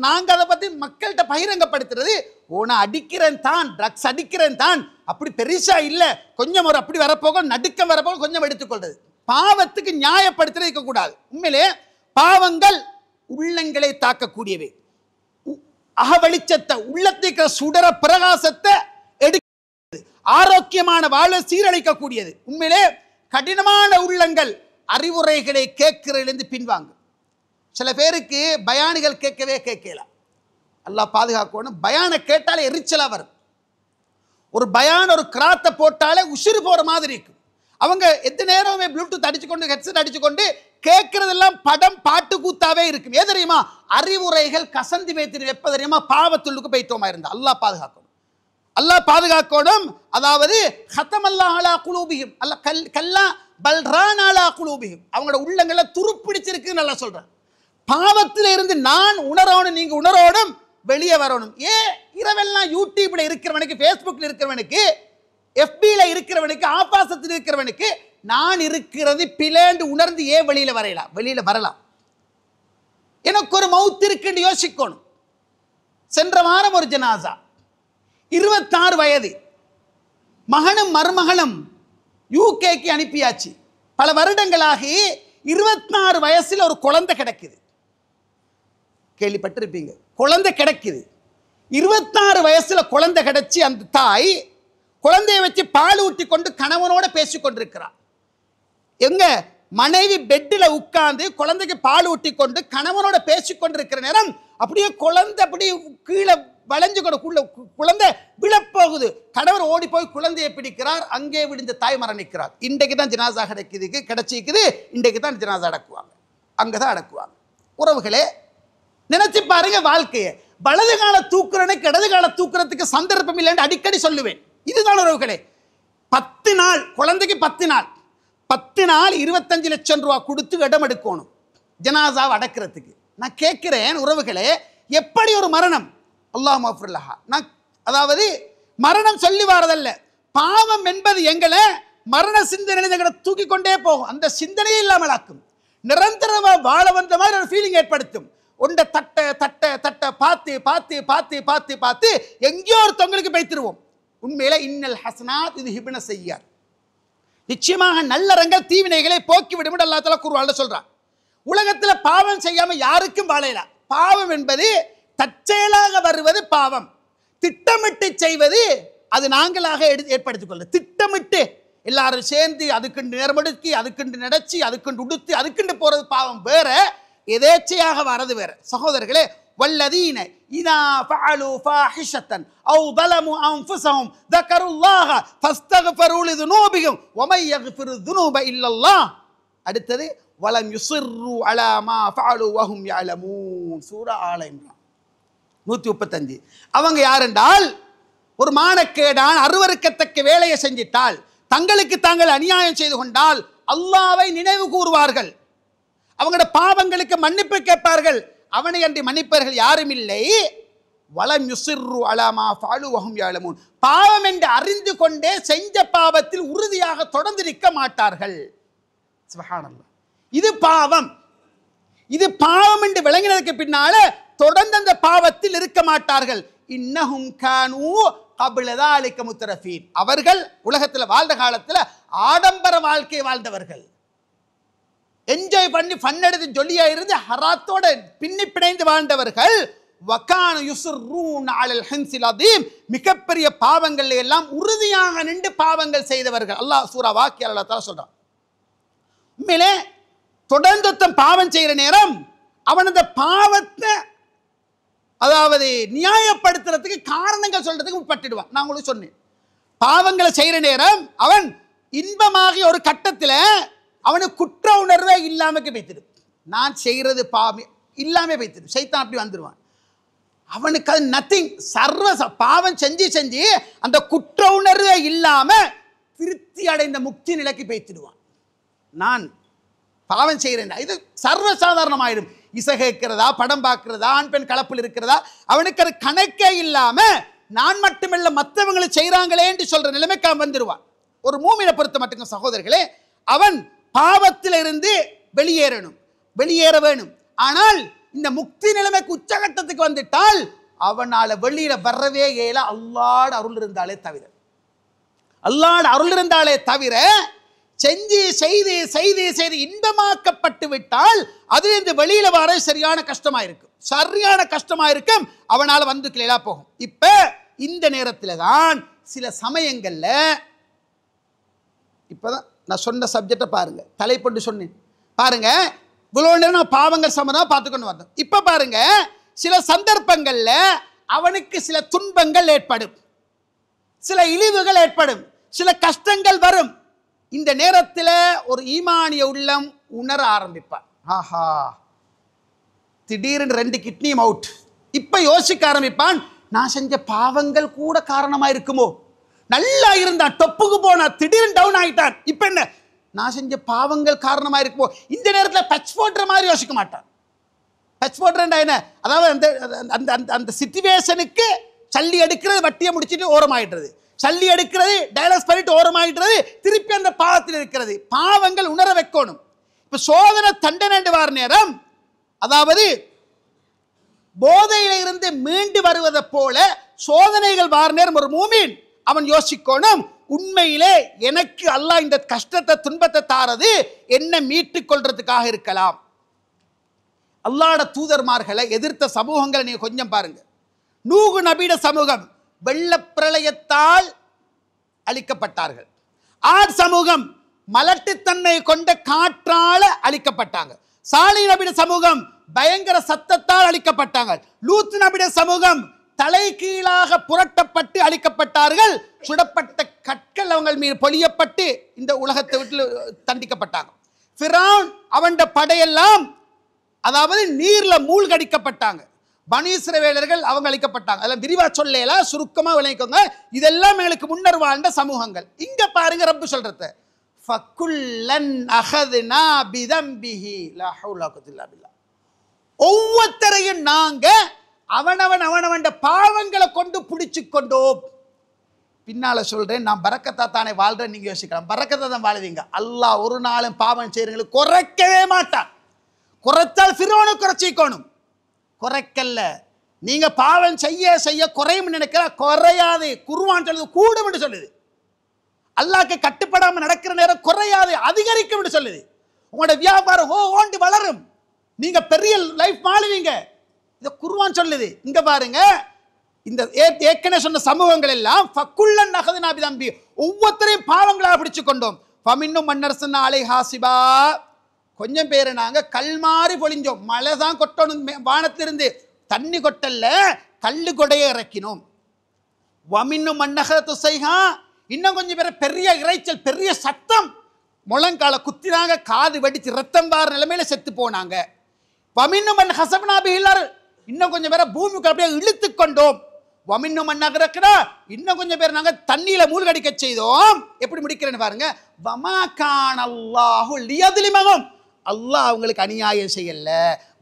நாங்கள் அதை பற்றி மக்கள்கிட்ட பகிரங்கப்படுத்துறது. நான் அடிக்கிறேன் தான், ட்ரக்ஸ் அடிக்கிறேன் தான், அப்படி பெருசா இல்லை, கொஞ்சம் ஒரு அப்படி வரப்போக நடுக்கம் வரப்போக கொஞ்சம் எடுத்துக்கொள்றது. பாவத்துக்கு நியாயப்படுத்துறது இருக்கக்கூடாது. உண்மையிலே பாவங்கள் உள்ளங்களை தாக்கக்கூடியவை, அகவெளிச்சத்தை, உள்ளத்துக்கு சுடர பிரகாசத்தை எடுக்கிறது, ஆரோக்கியமான வாழ்வை சீரழிக்கக்கூடியது. உண்மையிலே கடினமான உள்ளங்கள் அறிவுரைகளை கேட்கிறதிலிருந்து பின்வாங்க. சில பேருக்கு பயானிகள் கேட்கவே கேட்கலாம், அல்லாஹ் பாதுகாக்கணும். பயானை கேட்டாலே எரிச்சலா வரும். ஒரு பயான் ஒரு கிராத்தை போட்டாலே உசுறு போற மாதிரி இருக்கும். அவங்க எந்த நேரமே ப்ளூடூத் அடிச்சுக்கொண்டு ஹெட்செட் அடிச்சுக்கொண்டு கேட்கறதெல்லாம் படம் பாட்டு கூத்தாவே இருக்கும். ஏன் தெரியுமா, அறிவுரைகள் கசந்தி வைத்து வெப்ப தெரியுமா, பாவத்துள்ளுக்கு போய்த்தோமா இருந்தா. அல்லாஹ் பாதுகாக்கணும், அல்லாஹ் பாதுகாக்கணும். அதாவது ஹத்தமல்லாஹ் அலா குலூபிஹிம், அல்லாஹ் கல்லா பல்ரான் அலா குலூபிஹிம், அவங்களோட உள்ளங்களை துருப்பிடிச்சிருக்கு நல்லா சொல்றேன். பாவத்தில் இருந்து நான் உணரணும், நீங்க உணரணும், வெளியே வரணும். இரவெல்லாம் யூடியூப்ல இருக்கிறவனுக்கு, ஃபேஸ்புக்ல இருக்கிறவனுக்கு, எஃபில இருக்கிறவனுக்கு, ஆபாசத்தில் இருக்கிறவனுக்கு நான் இருக்கிறது பிளேண்டு உணர்ந்து வெளியில வரையலாம், வெளியில வரலாம். எனக்கு ஒரு மவுத் இருக்குன்னு யோசிக்கணும். சென்ற வாரம் ஒரு ஜனாசா, 26 வயது, மகனும் மருமகனும் யூகேக்கு அனுப்பியாச்சு. பல வருடங்களாகி 26 வயசுல ஒரு குழந்தை கிடைக்குது. கேள்விப்பட்டிருப்பீங்க, குழந்தை கிடைக்குது. 26 வயசுல குழந்தை கிடைச்சி அந்த தாய் குழந்தையை வச்சு பால் ஊட்டி கொண்டு கணவனோட பேசி கொண்டிருக்கிறார். எங்க மனைவி பெட்டில் உட்கார்ந்து குழந்தைக்கு பால் ஊட்டி கொண்டு கணவனோட பேசி கொண்டிருக்கிற நேரம் அப்படியே குழந்தை அப்படி கீழே வளைஞ்சு கொண்டு குழந்தை விழப்போகுது. கணவர் ஓடி போய் குழந்தையை பிடிக்கிறார். அங்கே விழுந்த தாய் மரணிக்கிறார். இன்றைக்கு தான் ஜனாசா கிடைச்சிக்குது. இன்றைக்கு தான் ஜனாசா அடக்குவாங்க, அங்கதான் அடக்குவாங்க. உறவுகளே, நினைச்சு பாருங்க வாழ்க்கையை. வலது கால தூக்குறனுக்கு இடது கால தூக்குறதுக்கு சந்தர்ப்பம் இல்லைன்னு அடிக்கடி சொல்லுவேன். இதுதான் உறவுகளே. 10 நாள் குழந்தைக்கு 10 நாள் 25 லட்சம் ரூபா கொடுத்து இடம் எடுக்கணும் ஜனாசாவை அடக்கிறதுக்கு. நான் கேட்கிறேன் உறவுகளே, எப்படி ஒரு மரணம்? அல்லாஹ் மஃபிர்லஹா. நான் அதாவது மரணம் சொல்லி வாரதல்ல, பாவம் என்பது எங்களை மரண சிந்தனை தூக்கி கொண்டே போகும். அந்த சிந்தனையே இல்லாமல் ஆக்கும். நிரந்தரமா வாழ வந்த மாதிரி ஒரு ஃபீலிங் ஏற்படுத்தும். ஒன்றை தட்ட தட்ட தட்ட பார்த்து பார்த்து பார்த்து பார்த்து பார்த்து எங்கேயோ ஒருத்தவங்களுக்கு பைத்திருவோம். உண்மையில இன்னல் ஹசனாத் இது ஹிப்ன செய்யார், நிச்சயமாக நல்லறங்கள் தீவினைகளை போக்கிவிடும் அல்லாஹ் தஆலா குர்ஆன்ல சொல்றான். உலகத்துல பாவம் செய்யாம யாருக்கும் வாழலாம். பாவம் என்பது தற்செயலாக வருவது பாவம். திட்டமிட்டு செய்வது அது நாங்களாக ஏற்படுத்திக் கொள்வது. திட்டமிட்டு எல்லாரும் சேர்ந்து அதுக்குண்டு நேர்மடுக்கி, அதுக்குண்டு நடச்சி, அதுக்குண்டு உடுத்து, அதுக்குண்டு போறது பாவம் வேற, எதேச்சையாக வரது வேற. சகோதரர்களே, வல்லதீன இதா ஃபஅலு ஃபாஹிஷத்தன் அவ் ظلموا انفسهم ذكروا الله فاستغفروا لذنوبهم ومن يغفر الذنوب الا الله. அடுத்தது வலம் யுஸிர்ரு அலா மா ஃபஅலு வஹும் யஅலமூன். சூரா ஆல இம்ரான் 135. அவங்க யார் என்றால் ஒரு மானக்கேடான அருவருக்கத்தக்க வேலையை செஞ்சிட்டால், தங்களுக்கு தாங்கள் அநியாயம் செய்து கொண்டால் அல்லாஹ்வை நினைவு கூறுவார்கள், அவங்களோட பாவங்களுக்கு மன்னிப்பு கேட்பார்கள், அவனை அன்றி மன்னிப்பவர்கள் யாரும் இல்லை. வலம் யுஸிர்ரு அலா மா ஃபஅலு வஹும் யஅலமூன். பாவம் என்று அறிந்து கொண்டே செஞ்ச பாவத்தில் உறுதியாக தொடர்ந்து நிற்க மாட்டார்கள். சுப்ஹானல்லாஹ். இது பாவம். இது பாவம் என்று விளங்கினதுக்கு பின்னால தொடர்ந்து அந்த பாவத்தில் இருக்க மாட்டார்கள். இன்னஹும் கானூ கப்ல ذلك முத்ரஃபீன். அவர்கள் உலகத்தில் வாழ்ந்த காலத்தில் ஆடம்பர வாழ்க்கை வாழ்ந்தவர்கள், என்ஜாய் பண்ணி ஃபன் எடுத்து ஜொலியா இருந்து ஹராத்தோட பின்னி பிணைந்து வாழ்ந்தவர்கள். வகான யுஸ்ரூன் அலல் ஹன்ஸில் அதீம். மிகப்பெரிய பாவங்கள் எல்லாம் உறுதியாக நின்று பாவங்கள் செய்தவர்கள். அல்லாஹ் சூரா வாக்கியா அல்லாஹ் தஆலா சொல்றான். உண்மையிலே தொடர்ந்து பாவம் செய்கிற நேரம் அவன் அந்த பாவத்தை அதாவது நியாயப்படுத்துறதுக்கு காரணங்கள் சொல்றதுக்கு உட்பட்டுடுவான். நான் உங்களுக்கு சொன்னேன், பாவங்களை செய்கிற நேரம் அவன் இன்பமாகிய ஒரு கட்டத்தில் அவனுக்கு குற்ற உணர்வே இல்லாமல் வைத்திடும். நான் செய்கிறது பாவம் இல்லாமல் வைத்திடும். சைத்தான் அப்படி வந்துடுவான். அவனுக்கு அது நத்திங். சர்வ பாவம் செஞ்சு செஞ்சு அந்த குற்ற உணர்வே இல்லாமல் திருப்தி அடைந்த முக்தி நிலைக்கு வைத்திடுவான். நான் பாவம் செய்கிறேன், இது சர்வசாதாரணமாயிடும். இசை கேட்கிறதா, படம் பார்க்கிறதா, ஆண் பெண் கலப்பில் இருக்கிறதா, அவனுக்கு அது கணக்கே இல்லாம நான் மட்டுமல்ல மற்றவங்களை செய்கிறாங்களே என்று சொல்ற நிலைமைக்கு அவன் வந்துடுவான். ஒரு மூமினை பொறுத்த மட்டும் சகோதரர்களே, அவன் பாவத்தில் இருந்து வெளியேற வேணும். ஆனால் இந்த முக்தி நிலைமைக்கு உச்சகட்டத்துக்கு வந்துட்டால் அவனால வெளியில வரவே இயல. அல்லாஹ்வுடைய அருள் இருந்தாலே தவிர செஞ்சு செய்து இன்பமாக்கப்பட்டு விட்டால் அது இந்த வெளியில வர சரியான கஷ்டமா இருக்கும். அவனால வந்து கிளா போகும். இப்ப இந்த நேரத்தில் தான் சில சமயங்கள்ல, இப்பதான் நான் சொன்ன சப்ஜெக்டை பாருங்க, தலைப்பட்டு சொன்னேன் பாருங்க. இவ்வளவு நேரம் நான் பாவங்கள் சம்பந்தமா பார்த்துக்கொண்டு வந்தோம். இப்ப பாருங்க, சில சந்தர்ப்பங்கள்ல அவனுக்கு சில துன்பங்கள் ஏற்படும், சில இழிவுகள் ஏற்படும், சில கஷ்டங்கள் வரும். இந்த நேரத்தில் ஒரு ஈமானிய உள்ளம் உணர ஆரம்பிப்பான். ஆஹா, திடீர்னு 2 கிட்னியும் அவுட். இப்ப யோசிக்க ஆரம்பிப்பான், நான் செஞ்ச பாவங்கள் கூட காரணமா இருக்குமோ. நல்லா இருந்தான், டொப்புக்கு போனா, திடீர்னு டவுன் ஆகிட்டான். இப்ப என்ன, நான் செஞ்ச பாவங்கள் காரணமா இருக்குமோ. இந்த நேரத்தில் பச் போடுற மாதிரி யோசிக்க மாட்டான். பச் போடுறா என்ன, அதாவது அந்த சிச்சுவேஷனுக்கு சல்லி எடுக்கிறது, வட்டியை முடிச்சுட்டு ஓரமாயிடுறது, சல்லி எடுக்கிறது, டயலாஸ் பண்ணிட்டு ஓரமாயிடுறது, திருப்பி அந்த பாவத்தில் இருக்கிறது. பாவங்கள் உணர வைக்கணும். இப்ப சோதனை தண்டனை வார நேரம், அதாவது போதையில இருந்து மீண்டு வருவதை போல சோதனைகள் வார நேரம் ஒரு மூமின் அவன் யோசிக்கணும், உண்மையிலே எனக்கு அல்லாஹ் இந்த கஷ்டத்தை துன்பத்தை தாரது என்ன மீட்டுக் கொள்றதுக்காக இருக்கலாம். அல்லாஹ்வுடைய தூதர்மார்களை எதிர்த்த சமூகங்களை நீங்க கொஞ்சம் பாருங்க. நூஹ் நபியோட சமூகம் வெள்ளப்பிரளயத்தால் அழிக்கப்பட்டார்கள். ஆத் சமூகம் மலட்டுத்தன்மை கொண்ட காற்றால அழிக்கப்பட்டாங்க. சாலிஹ் நபியோட சமூகம் பயங்கர சத்தத்தால் அழிக்கப்பட்டாங்க. லூத் நபியோட சமூகம் தலை கீழாக புரட்டப்பட்டு அழிக்கப்பட்டார்கள். சுடப்பட்ட கற்கள் அவங்கள் மீது பொழியப்பட்டு இந்த உலகத்தை விட்டு தண்டிக்கப்பட்டாங்க. ஃபிரௌன் அவன் படையெல்லாம் அதாவது நீர்ல மூழ்கடிக்கப்பட்டாங்க. பனி இஸ்ரவேலர்கள் அவங்க அழிக்கப்பட்டாங்க. அதெல்லாம் விரிவா சொல்லல, சுருக்கமா விளங்கிக்கோங்க. இதெல்லாம் எங்களுக்கு முன்னர் வாழ்ந்த சமூகங்கள். இங்க பாருங்க ரப்பு சொல்றது, ஃபகுல்லன் அஹத்னா பிதம்பிஹி லா ஹவுல வலா குவத்த இல்லா பில்லாஹ். ஒவ்வொருத்தரையும் நாங்க அவனவன் பாவங்களை கொண்டு பிடிச்சு கொண்டோம். பின்னால சொல்றேன், நான் பரக்கத்தா தானே வாழ்றேன். நீங்க யோசிக்கலாம், பரக்கத்தா தான் வாழுவீங்க. அல்லாஹ் ஒரு நாளும் பாவம் செய்யறவங்களுக்கு குறைக்கவே மாட்டான். குறைத்தால் ஃபிரௌனை குறைச்சிக்கணும், குறைக்கல்ல. நீங்க பாவம் செய்ய குறையும் நினைக்கிற குறையாது. குர்ஆன் சொல்லுது கூடும் என்று சொல்லுது. அல்லாஹ்க்கு கட்டுப்படாம நடக்கிற நேரம் குறையாது, அதிகரிக்கும் என்று சொல்லுது. உங்களோட வியாபாரம் ஓண்டு வளரும், நீங்க பெரிய லைஃப் வாழுவீங்க. இத குர்ஆன் சொல்லுது. இங்க பாருங்க, இந்த ஏற்கனவே சொன்ன சமூகங்கள் எல்லாம் ஃபகுல்லன் அஹத்னா பிதம்பி, ஒவ்வொருத்தரையும் பாவங்களாக பிடிச்சு கொண்டோம். ஃபமின்னும் மன்னர்சன்னா அலைஹாசிபா, கொஞ்சம் பேரை நாங்க கல் மாறி பொழிஞ்சோம். மழை தான் கொட்டணும் வானத்திலிருந்து, தண்ணி கொட்டல்ல கல்லு கொடையை இறக்கினோம். வமின்னு மன்னகத்து செய்கா, இன்னும் கொஞ்சம் பேர் பெரிய இறைச்சல், பெரிய சத்தம், முழங்கால குத்தினாங்க, காது வெடிச்சு ரத்தம் வார நிலைமையில செத்து போனாங்க. வமின்னு மண் ஹசப்னா பிஹில், இன்னும் கொஞ்சம் பேரை பூமிக்கு அப்படியே இழுத்து கொண்டோம். வமின்னு மன்னகரக்கடா, இன்னும் கொஞ்சம் பேர் நாங்கள் தண்ணியில மூழ்கடிக்க செய்தோம். எப்படி முடிக்கிறேன்னு பாருங்க. வமா கான அல்லாஹு லியதுலிமஹும், அல்லாஹ் அவங்களுக்கு அநியாயம் செய்யல.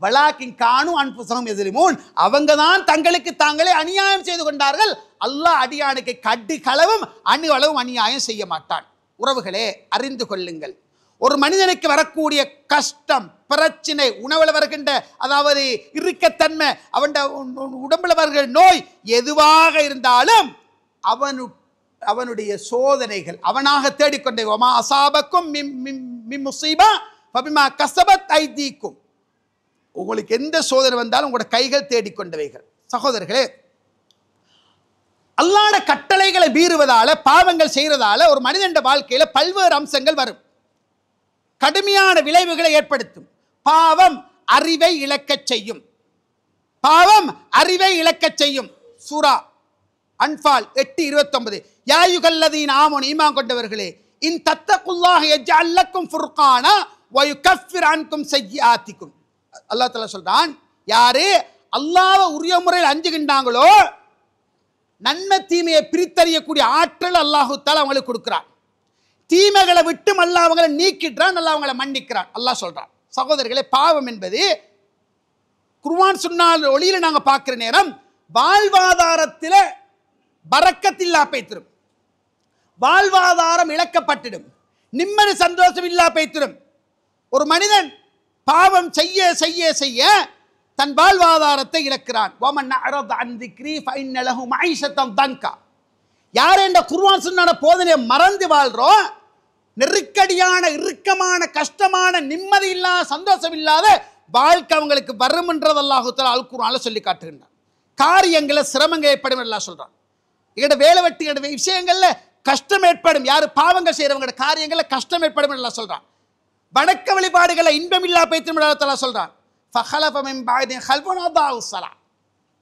வலாக்கின் கானு அன்புசகம் எதிரிமூன், அவங்க தான் தங்களுக்கு தாங்களே அநியாயம் செய்து கொண்டார்கள். அல்லாஹ் அடியானுக்கு கட்டு களவும் அணு அளவும் அநியாயம் செய்ய மாட்டான். உறவுகளே, அறிந்து கொள்ளுங்கள், ஒரு மனிதனுக்கு வரக்கூடிய கஷ்டம், பிரச்சனை, உணவில் வருகின்ற அதாவது இறுக்கத்தன்மை, அவன் உடம்புல வருகிற நோய் எதுவாக இருந்தாலும் அவனுடைய சோதனைகள் அவனாக தேடிக்கொண்டே. ஒமா அசாபக்கும் முசீபா ஃபபிமா கஸபத் ஐதீக்கும், உங்களுக்கு எந்த சோதனை வந்தாலும் உங்களோட கைகள் தேடிக்கொண்டவைகள். சகோதரர்களே, அல்லாஹ்வுடைய கட்டளைகளை மீறுவதால, பாவங்கள் செய்யறதால ஒரு மனிதன் வாழ்க்கையில பல்வேறு அம்சங்கள் வரும், கடுமையான விளைவுகளை ஏற்படுத்தும். பாவம் அறிவை இழக்கச் செய்யும். பாவம் அறிவை இழக்கச் செய்யும். சூரா அன்ஃபால் 8:29, யா அய்யுஹல்லதீன ஆமனூ, ஈமான் கொண்டவர்களே, இன் தத்தகுல்லாஹ யஜ்அல் லக்கும் ஃபுர்கானா வ யுகஃபிர் அன்கும் ஸய்யிஆத்திக்கும். அல்லாஹ் தஆலா சொல்றான், யாரு அல்லாஹ்வை உரிய முறையில் அஞ்சுகின்றாங்களோ நன்மை தீமையை பிரித்தறியக்கூடிய ஆற்றல் அல்லாஹு தஆலா அவங்களுக்கு கொடுக்கிறான். தீமைகளை விட்டு அல்லாஹ் அவங்களை நீக்கிட்டான், அல்லாஹ் அவங்களை மன்னிக்கிறான். அல்லாஹ் சொல்றான். சகோதரர்களே, பாவம் என்பது குர்ஆன் சுன்னாஹ் ஒளியில நாங்க பார்க்கிற நேரம் வாழ்வாதாரத்தில் பரக்கத்தில்லா பேய்த்திரும், வாழ்வாதாரம் இழக்கப்பட்டிடும், நிம்மதி சந்தோஷம் இல்லா பேய்த்திரும். ஒரு மனிதன் பாவம் செய்ய செய்ய செய்ய தன் வாழ்வாதாரத்தை இழக்கிறான். யார் என்ற குர்ஆன் சுன்னாஹ் போதனையை மறந்து வாழ்றோம், நெருக்கடியான, இறுக்கமான, கஷ்டமான, நிம்மதி இல்லாத, சந்தோஷம் இல்லாத வாழ்க்கை அவங்களுக்கு வரும் என்றது அல்லாஹ் தஆலா அல் குர்ஆன்ல சொல்லி காட்டுகின்றான். காரியங்களை சிரமங்கள் ஏற்படும் எல்லாம் சொல்றான். எங்கட வேலை வெட்டி விஷயங்கள்ல கஷ்டம் ஏற்படும். யாரு பாவங்கள் செய்யறவங்க காரியங்கள்ல கஷ்டம் ஏற்படும் எல்லாம் சொல்றான். வணக்க வழிபாடுகளை இன்பம் இல்லா பேய்த்திரும் அல்லாஹ் தஆலா சொல்றான். ஃபஹலஃப மின் பஅதி ஹல்ஃபுன் அதாஉஸ் ஸலா,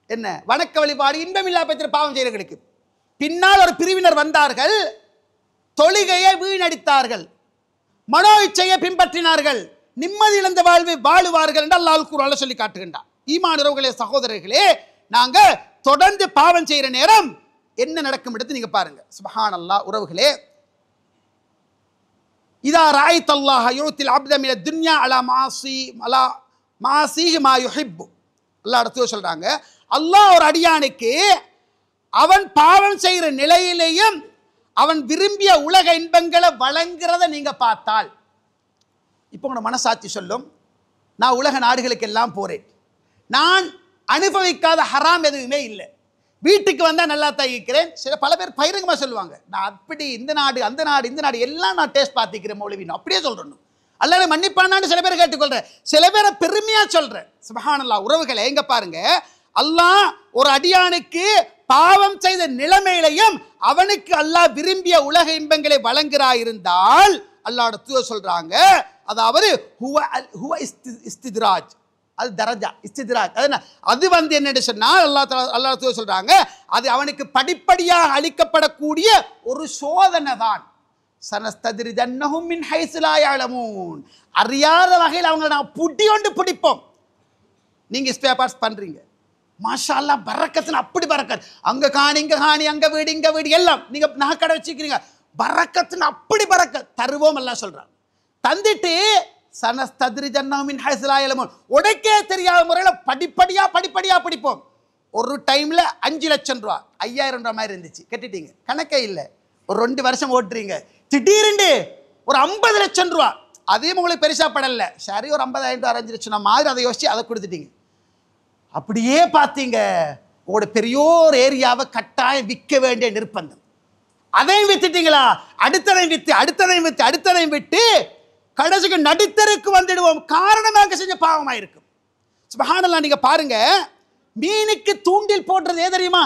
என்ன வணக்க வழிபாடு இன்பம் இல்லா பேய்த்திரும் பாவம் செய்யறவங்களுக்கு பின்னால் ஒரு பிரிவினர் வந்தார்கள், தொழுகையை வீணடித்தார்கள், மனோ இச்சையை பின்பற்றினார்கள், நிம்மதி இழந்த வாழ்வை வாழுவார்கள் என்று அல்லாஹ் குர்ஆன்ல சொல்லி காட்டுகின்றார். ஈமான் உறவுகளே, சகோதரர்களே, நாங்க தொடர்ந்து பாவம் செய்யற நேரம் என்ன நடக்கும் எடுத்து நீங்க பாருங்க. சுப்ஹானல்லாஹ். உறவுகளே, இதா ராய்தல்லாஹ யுத்தில் அப்த மின துன்யா அலா மாஸி மா யுஹிப்பு, அல்லாஹ் அடுத்து சொல்றாங்க, அல்லாஹ் ஒரு அடியானுக்கு அவன் பாவம் செய்கிற நிலையிலேயும் அவன் விரும்பிய உலக இன்பங்களை வழங்குறத நீங்க பார்த்தால், இப்போ உங்களோட மனசாட்சி சொல்லும், நான் உலக நாடுகளுக்கு எல்லாம் போறேன், நான் அனுபவிக்காத ஹராம் எதுவுமே இல்லை, வீட்டுக்கு வந்தால் நல்லா தான் இருக்கிறேன். பல பேர் பகிரங்கமாக சொல்லுவாங்க, நான் அப்படி இந்த நாடு அந்த நாடு இந்த நாடு எல்லாம் நான் டேஸ்ட் பார்த்துக்கிறேன் மௌலவின்னு அப்படியே சொல்றேன். அல்ல மன்னிப்பானான்னு சில பேர் கேட்டுக்கொள்றேன், சில பேரை பெருமையா சொல்றேன். சுப்ஹானல்லாஹ். உறவுகளை எங்க பாருங்க, அல்லாஹ் ஒரு அடியானுக்கு பாவம் செய்த நிலைமையிலையும் அவனுக்கு அல்லாஹ் விரும்பிய உலக இன்பங்களை வழங்குறாயிருந்தால் அல்லாஹ் தூதர் சொல்றாங்க, அதாவது ஹுவ இஸ்தித்ராஜ், அது தரஜா இஸ்தித்ராஜ், அது வந்து என்னன்னு சொன்னால் அல்லாஹ் தூதர் சொல்றாங்க, அது அவனுக்கு படிப்படியாக அளிக்கப்படக்கூடிய ஒரு சோதனை தான். சனஸ்தத்ரிஜன்னஹும் மின் ஹைஸு லா யஅலமூன், அறியாத வகையில் அவங்களை நான் புடி கொண்டு பிடிப்போம். நீங்க ஸ்பேர் பார்ட்ஸ் பண்றீங்க, மாஷா அல்லாஹ் பரக்கத்துன்னு அப்படி பரக்கத், அங்க காணி இங்க காணி, அங்க வீடு இங்க வீடு எல்லாம் நீங்க நகைக்கடை வச்சுக்கிறீங்க, பரக்கத்துன்னு அப்படி பரக்கத் தருவோம் எல்லாம் சொல்றாங்க. தந்துட்டு சனஸ்தத்ரிஜன்னஹும் மின் ஹைஸு லா யஅலமூன், உடைக்கே தெரியாத முறையில் படிப்படியா படிப்படியா படிப்போம். ஒரு டைம்ல 5 லட்சம் ரூபா 5000 ரூபா மாதிரி இருந்துச்சு, கட்டிட்டீங்க, கணக்கே இல்லை, ஒரு 2 வருஷம் ஓட்டுறீங்க, திடீர்னு ஒரு 50 லட்சம் ரூபா, அதையும் உங்களுக்கு பெருசா படல, சரி ஒரு 50,000 5 லட்சம் மாதிரி அதை யோசிச்சு அதை கொடுத்துட்டீங்க. அப்படியே பார்த்தீங்க, உங்களோட பெரியோர் ஏரியாவை கட்டாயம் விற்க வேண்டிய நிர்பந்தம், அதையும் வித்துட்டீங்களா, அடுத்ததையும் வித்து அடுத்ததையும் வித்து அடுத்ததையும் விட்டு கடைசிக்கு நடுத்தருக்கு வந்துடுவோம். காரணமாக செஞ்ச பாவமாக இருக்கும். சுப்ஹானல்லாஹ். நீங்க பாருங்க, மீனுக்கு தூண்டில் போடுறது ஏன் தெரியுமா,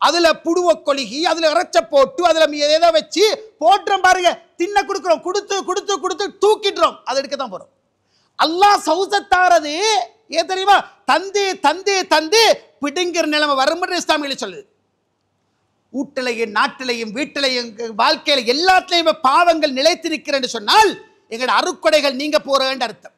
அதுல புடுவ கொழுகி அதுல இறைச்ச போட்டு அதுல ஏதோ வச்சு போட்டுறோம் பாருங்க, தின்ன கொடுக்குறோம், கொடுத்து கொடுத்து கொடுத்து தூக்கிடுறோம், அதை எடுக்க தான் போறோம். அல்லாஹ் சௌசத்தாரது ஏன் தெரியுமா? தந்து தந்து தந்து பிடுங்கிற நிலைமை வரும்னு இஸ்லாமியில் சொல்லுது. வீட்டிலையும் நாட்டிலையும் வீட்டிலையும் வாழ்க்கையில் எல்லாத்திலையுமே பாவங்கள் நிலைத்திருக்கிறேன்னு சொன்னால் எங்களோட அருக்கொடைகள் நீங்க போறேன்னு அர்த்தம்.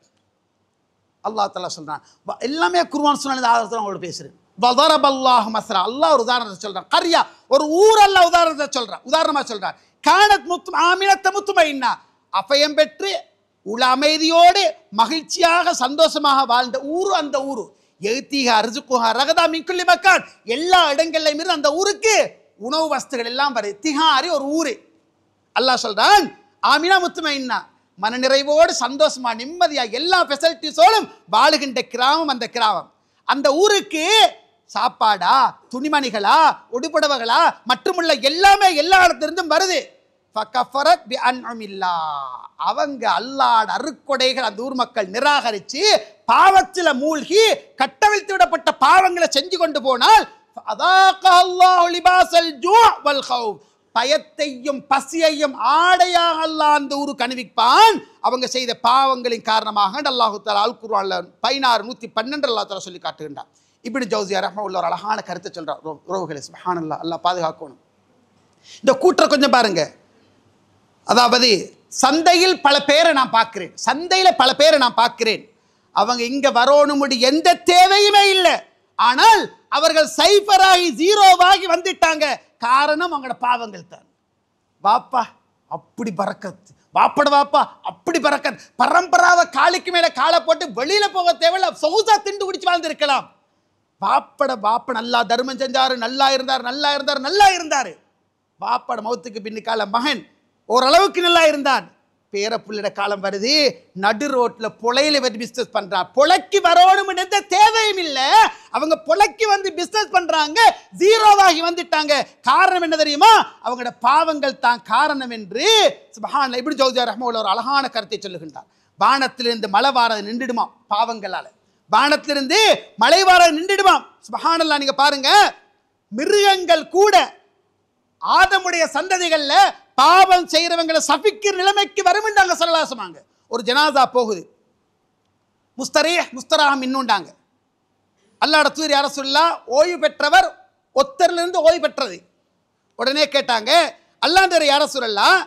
அல்லாஹ் தஆலா சொல்றான். எல்லாமே குர்ஆன் சொன்னது ஆதாரத்தில் உங்களோட பேசுறேன். வதரபல்லாஹு மஸ்ரா, அல்லாஹ் ஒரு உதாரணத்தை சொல்றான். கர்யா ஒரு ஊர் அல்லாஹ் உதாரணத்தை சொல்றான். உதாரணமா சொல்றான். கானத் ஆமினத்த முத்மைன்னா, அபயம் பெற்று உல அமைதியோடு மகிழ்ச்சியாக சந்தோஷமாக வாழ்ந்த ஊர் அந்த ஊர். எய்தீஹா ரிஸ்குஹா ரகதா மின் குல்லி மக்கான், எல்லா இடங்கள்லையும் இருந்து அந்த ஊருக்கு உணவு வஸ்துகள் எல்லாம் வரை. திஹாரி ஒரு ஊரு. அல்லாஹ் சொல்றான் ஆமினா முத்மைன்னா, மன நிறைவோடு சந்தோஷமா நிம்மதியா எல்லா ஃபெசிலிட்டிஸோடும் வாழுகின்ற கிராமம் அந்த கிராமம். அந்த ஊருக்கு சாப்பாடா துணிமணிகளா உடுப்புடவைகளா மற்றுமுள்ள எல்லாமே எல்லா இடத்திலிருந்தும் வருது. அவங்க அல்லாஹ் அருக்கொடைகள் அந்த ஊர் மக்கள் நிராகரிச்சு பாவத்தில் மூழ்கி கட்டவிழ்த்து விடப்பட்ட பாவங்களை செஞ்சு கொண்டு போனால் பயத்தையும் பசியையும் ஆடையாக அல்லாஹ் அந்த ஊருக்கு அணிவிப்பான். அவங்க செய்த பாவங்களின் காரணமாக அல்லாஹ் தஆலா அல் குர்ஆன்ல 16:112 அல்லாஹ் தஆலா சொல்லி காட்டுகின்றார். இப்னு ஜௌஸியா ரஹ்மத்துல்லாஹி ஒரு அழகான கருத்தை சொல்றார். உறவுகளே சுப்ஹானல்லாஹ், அல்லாஹ் பாதுகாக்கணும். இந்த கூற்றை கொஞ்சம் பாருங்க. அதாவது சந்தையில் பல பேரை நான் பார்க்கிறேன், சந்தையில் பல பேரை நான் பார்க்கிறேன். அவங்க இங்க வரணும் எந்த தேவையுமே இல்லை. ஆனால் அவர்கள் சைஃபராகி ஜீரோவாகி வந்துட்டாங்க. காரணம் அவங்களோட பாவங்கள் தான். வாப்பா அப்படி பறக்கத், வாப்பட வாப்பா அப்படி பறக்கத், பரம்பராவை காலுக்கு மேல காலை போட்டு வெளியில போக தேவையில்ல, சொகுசா திண்டு குடிச்சு வாழ்ந்திருக்கலாம். வாப்ப நல்லா தர்மம் செஞ்சாரு, நல்லா இருந்தார் நல்லா இருந்தார் நல்லா இருந்தாரு. வாப்பட மௌத்துக்கு பின்னுக்கால மகன் ஓரளவுக்கு நல்லா இருந்தான். பேர புள்ளிட காலம் வருது, நடு ரோட்ல பொலையில வந்து பிசினஸ் பண்றான். பொழைக்கு வரணும் எந்த தேவையும் இல்லை. அவங்க பொழைக்கு வந்து பிசினஸ் பண்றாங்க, ஜீரோவாகி வந்துட்டாங்க. காரணம் என்ன தெரியுமா? அவங்களோட பாவங்கள் தான் காரணம் என்று சுப்ஹானல்லாஹ் இப்னு ஜௌஸியா ரஹ்மத்துல்லாஹி ஒரு அழகான கருத்தை சொல்லுகின்றார். வானத்திலிருந்து மழை வாரது நின்றுடுமா பாவங்களால, வானத்திலிருந்து மழை வாரது நின்றுடுமா. சுப்ஹானல்லாஹ் நீங்க பாருங்க, மிருகங்கள் கூட ஆதமுடைய சந்ததிகள்ல பாவம் செய்யறவங்களை சபிக்கிற நிலைமைக்கு வரும்ன்றாங்க ஸல்லல்லாஹு அலைஹி வஸல்லம். ஒரு ஜனாசா போகுது, முஸ்தரீஹ் முஸ்தராஹ் இன்னுண்டாங்க. அல்லாஹ்வுடைய தூதர் யா ரசூலுல்லாஹ் ஓய்வு பெற்றவர் ஒத்தரிலிருந்து ஓய்வு பெற்றது. உடனே கேட்டாங்க அல்லாஹ்வுடைய யா ரசூலுல்லாஹ்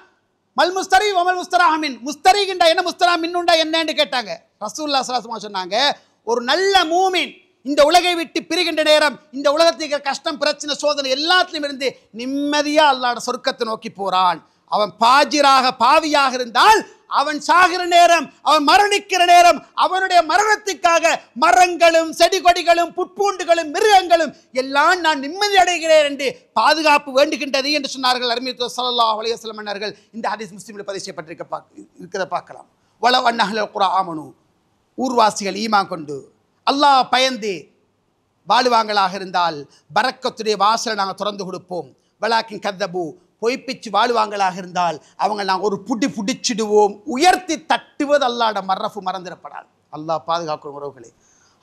மல் முஸ்தரீஹ் வமல் முஸ்தராஹ் மின், முஸ்தரீஹ்ண்டா என்ன முஸ்தராஹ் மின்னுண்டா என்னன்னு கேட்டாங்க. ரசூலுல்லாஹ் ஸல்லல்லாஹு அலைஹி வஸல்லம் சொன்னாங்க, ஒரு நல்ல மூமின் இந்த உலகை விட்டு பிரிகின்ற நேரம் இந்த உலகத்துக்கு கஷ்டம் பிரச்சனை சோதனை எல்லாத்திலும் இருந்து நிம்மதியா அல்லாஹ்வுடைய சொர்க்கத்தை நோக்கி போறான். அவன் பாஜிராக பாவியாக இருந்தால் அவன் சாகிற நேரம், அவன் மரணிக்கிற நேரம், அவனுடைய மரணத்துக்காக மரங்களும் செடி கொடிகளும் புட்பூண்டுகளும் மிருகங்களும் எல்லாம் நான் நிம்மதி அடைகிறேன் என்று பாதுகாப்பு வேண்டுகின்றது என்று சொன்னார்கள் அருமை ஸல்லல்லாஹு அலைஹி வஸல்லம் அவர்கள். இந்த ஹதீஸ் முஸ்லிமில் பதிவு செய்யப்பட்டிருக்கிறத பார்க்கலாம். வலவ் அன்ன அஹ்லல் குர்ஆ ஆமனு, ஊர்வாசிகள் ஈமான் கொண்டு அல்லாஹ் பயந்து வாழுவாங்களாக இருந்தால் பரக்கத்துடைய வாசலை நாங்கள் திறந்து கொடுப்போம். வலாக்கின் கதபு, பொய்ப்பிச்சு வாழுவாங்களாக இருந்தால் அவங்க நாங்கள் ஒரு புடி புடிச்சிடுவோம். உயர்த்தி தட்டுவது அல்லாஹ்வுடைய மர்ரஃபு மறந்துடப்படாது. அல்லாஹ் பாதுகாக்கணும் உறவுகளே,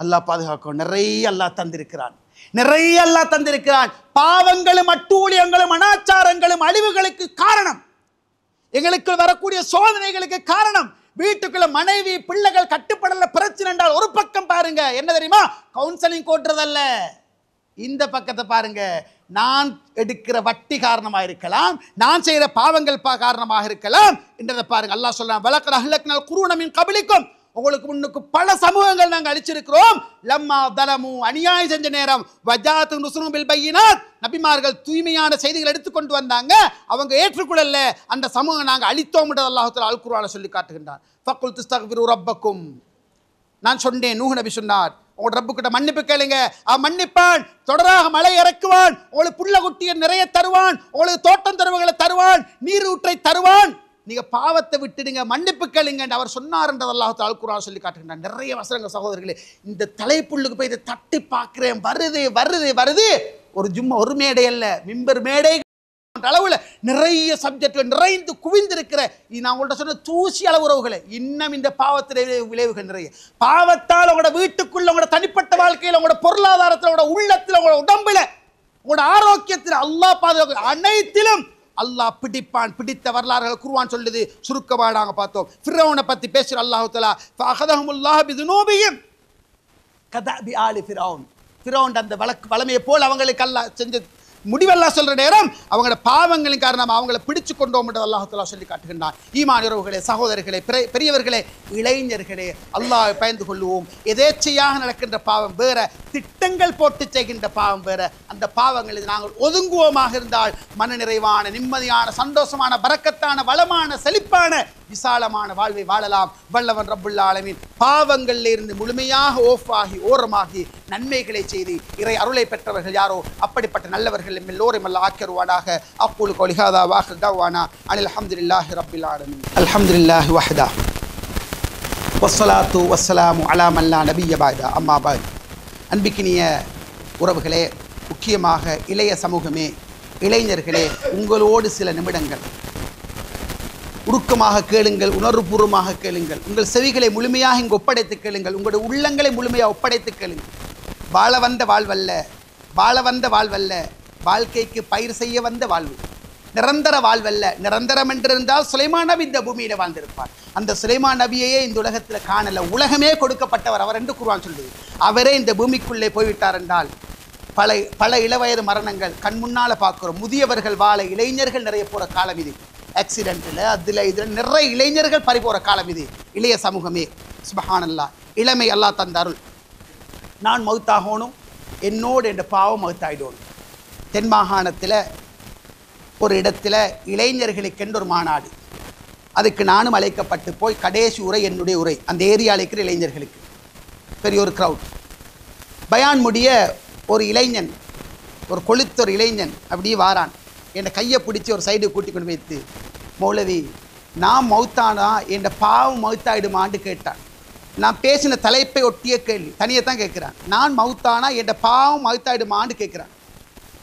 அல்லாஹ் பாதுகாக்கணும். நிறைய அல்லாஹ் தந்திருக்கிறான், நிறைய அல்லாஹ் தந்திருக்கிறான். பாவங்களும் அட்டூழியங்களும் அனாச்சாரங்களும் அழிவுகளுக்கு காரணம், எங்களுக்கு வரக்கூடிய சோதனைகளுக்கு காரணம் வீட்டுக்குள்ள மனைவி பிள்ளைகள் கட்டுப்படல பிரச்சனை என்றால் ஒரு பக்கம் பாருங்க என்ன தெரியுமா, கவுன்சிலிங் கோட்டுறதல்ல. இந்த பக்கத்தை பாருங்க, நான் எடுக்கிற வட்டி காரணமாக இருக்கலாம், நான் செய்கிற பாவங்கள் காரணமாக இருக்கலாம் என்றதை பாருங்க. அல்லாஹ் சொல்றான், வலக்கத் அஹ்லக்னல் குரூன மின் கப்லிக்கும், உங்களுக்கு முன்னுக்கு பல சமூகங்கள் நாங்கள் அழிச்சிருக்கிறோம். லம்மா தலமு, அநியாயம் செஞ்ச நேரம், வஜாத்து ருசுலும் பில் பையினாத், நபிமார்கள் தூய்மையான செய்திகள் எடுத்துக்கொண்டு வந்தாங்க, அவங்க ஏற்றுக்கொள்ளல, அந்த சமூகம் நாங்கள் அழித்தோம் என்று அல்லாஹ் தஆலா அல் குர்ஆன்ல சொல்லி காட்டுகின்றான். ஃபக்குல் தஸ்தக்ஃபிரு ரப்பக்கும், நான் சொன்னேன், நூஹ் நபி சொன்னார், உங்களோட ரப்பு கிட்ட மன்னிப்பு கேளுங்க, அவன் மன்னிப்பான், தொடராக மழை இறக்குவான், உங்களுக்கு புள்ள குட்டியை நிறைய தருவான், உங்களுக்கு தோட்டம் தருவங்களை தருவான், நீர் ஊற்றை தருவான், நீங்க பாவத்தை விட்டுடுங்க, மன்னிப்பு கேளுங்க என்று அவர் சொன்னார் என்றது அல்லாஹ் தஆலா அல் குர்ஆன் சொல்லி காட்டுகின்றான். நிறைய வசனங்கள் சகோதரர்களே, இந்த தலைப்புள்ளுக்கு போய் இதை தட்டி பார்க்கிறேன், வருது வருது வருது. ஒரு ஜும்மா ஒரு மேடை அல்ல, மிம்பர் மேடை அளவுல நிறைய சப்ஜெக்ட்கள் நிறைந்து குவிந்திருக்கிற நான் உங்கள்கிட்ட சொன்ன தூசி அளவு உறவுகளை, இன்னும் இந்த பாவத்திலே விளைவுகள் நிறைய. பாவத்தால் உங்களோட வீட்டுக்குள்ள, உங்களோட தனிப்பட்ட வாழ்க்கையில், உங்களோட பொருளாதாரத்தில், உங்களோட உள்ளத்தில், உங்களோட உடம்புல, உங்களோட ஆரோக்கியத்தில் அல்லாஹ் பாதுகாக்க அனைத்திலும் அல்லாஹ் பிடிப்பான். பிடித்த வரலாறுகள் குர்ஆன் சொல்லுது. சுருக்கமாக நாங்கள் பார்த்தோம். ஃபிரௌனை பற்றி பேசுகிற அல்லாஹ் தஆலா ஃபஅஹதஹுமுல்லாஹு பிதுனூபிஹிம், கதபி ஆலி ஃபிரௌன். ஃபிரௌன் அந்த வளமையை போல் அவங்களுக்கு அல்லாஹ் செஞ்ச முடிவெல்லாம் சொல்ற நேரம் அவங்களோட பாவங்களின் காரணமாக அவங்களை பிடிச்சு கொண்டோம் என்று அல்லாஹ் தஆலா சொல்லி காட்டுகின்றான். ஈமான் உறவுகளே, சகோதரர்களே, பெரியவர்களே, இளைஞர்களே, அல்லாஹ்வை பயந்து கொள்வோம். எதேச்சையாக நடக்கின்ற பாவம் வேற, திட்டங்கள் போட்டு செய்கின்ற பாவம் வேற. அந்த பாவங்களில் நாங்கள் ஒதுங்குவோமாக இருந்தால் மன நிறைவான, நிம்மதியான, சந்தோஷமான, பரக்கத்தான, வளமான, செழிப்பான, விசாலமான வாழ்வை வாழலாம். வல்லவன் ரப்புல் ஆலமீன் பாவங்களில் இருந்து முழுமையாக ஓஃபாகி ஓரமாகி நன்மைகளை செய்து இறை அருளை பெற்றவர்கள் யாரோ அப்படிப்பட்ட நல்லவர்கள் எல்லோரும் அல்ல ஆக்கிருவானாக. அக்கூலு கௌலி ஹாதா வ ஆகிரு தஅவானா அனில் ஹம்துலில்லாஹி ரப்பில் ஆலமீன். அல்ஹம்துலில்லாஹி வஹ்தா வஸ்ஸலாத்து வஸ்ஸலாமு அலா மன் லா நபிய்ய பஅதா. அம்மா பஅத். அன்பிக்கினிய உறவுகளே, முக்கியமாக இளைய சமூகமே, இளைஞர்களே, உங்களோடு சில நிமிடங்கள் உருக்கமாக கேளுங்கள், உணர்வுபூர்வமாக கேளுங்கள். உங்கள் செவிகளை முழுமையாக இங்கு ஒப்படைத்து கேளுங்கள். உங்களுடைய உள்ளங்களை முழுமையாக ஒப்படைத்து கேளுங்கள். வாழ வந்த வாழ்வல்ல, வாழ வந்த வாழ்வல்ல, வாழ்க்கைக்கு பயிர் செய்ய வந்த வாழ்வு. நிரந்தர வாழ்வல்ல. நிரந்தரம் என்றிருந்தால் சுலைமான் நபி இந்த பூமியில் வாழ்ந்திருப்பார். அந்த சுலைமான் நபியையே இந்த உலகத்தில் காணல. உலகமே கொடுக்கப்பட்டவர் அவர் என்று குர்ஆன் சொல்லுது. அவரே இந்த பூமிக்குள்ளே போய்விட்டார் என்றால் பல இளவயது மரணங்கள் கண் முன்னால் பார்க்குறோம். முதியவர்கள் வாழ இளைஞர்கள் நிறைய போகிற காலம் இது. ஆக்சிடென்ட்டில் இதில் நிறைய இளைஞர்கள் பறிபோகிற காலம் இது. இளைய சமூகமே, சுப்ஹானல்லாஹ், இளமை அல்லாஹ் தந்தாருள். நான் மௌத்தாகணும், என்னோடு என்ற பாவம் மௌத்தாயிடணும். தென் மாகாணத்தில் ஒரு இடத்துல இளைஞர்களுக்கென்று ஒரு மாநாடு. அதுக்கு நானும் அழைக்கப்பட்டு போய் கடைசி உரை என்னுடைய உரை அந்த ஏரியாவில் இருக்கிற இளைஞர்களுக்கு. பெரிய ஒரு க்ரௌட். பயான் முடிய ஒரு இளைஞன், ஒரு கொளுத்த ஒரு இளைஞன் அப்படியே வாரான். என்னை கையை பிடிச்சி ஒரு சைடு கூட்டி கொண்டு வைத்து, மௌலவி நான் மௌத்தானா என் பாவம் மௌத்தாயிடுமான்னு கேட்டான். நான் பேசின தலைப்பை ஒட்டிய கேள்வி, தனியை தான் கேட்குறான். நான் மௌத்தானா என் பாவம் மௌத்தாயிடுமான்னு கேட்குறான்.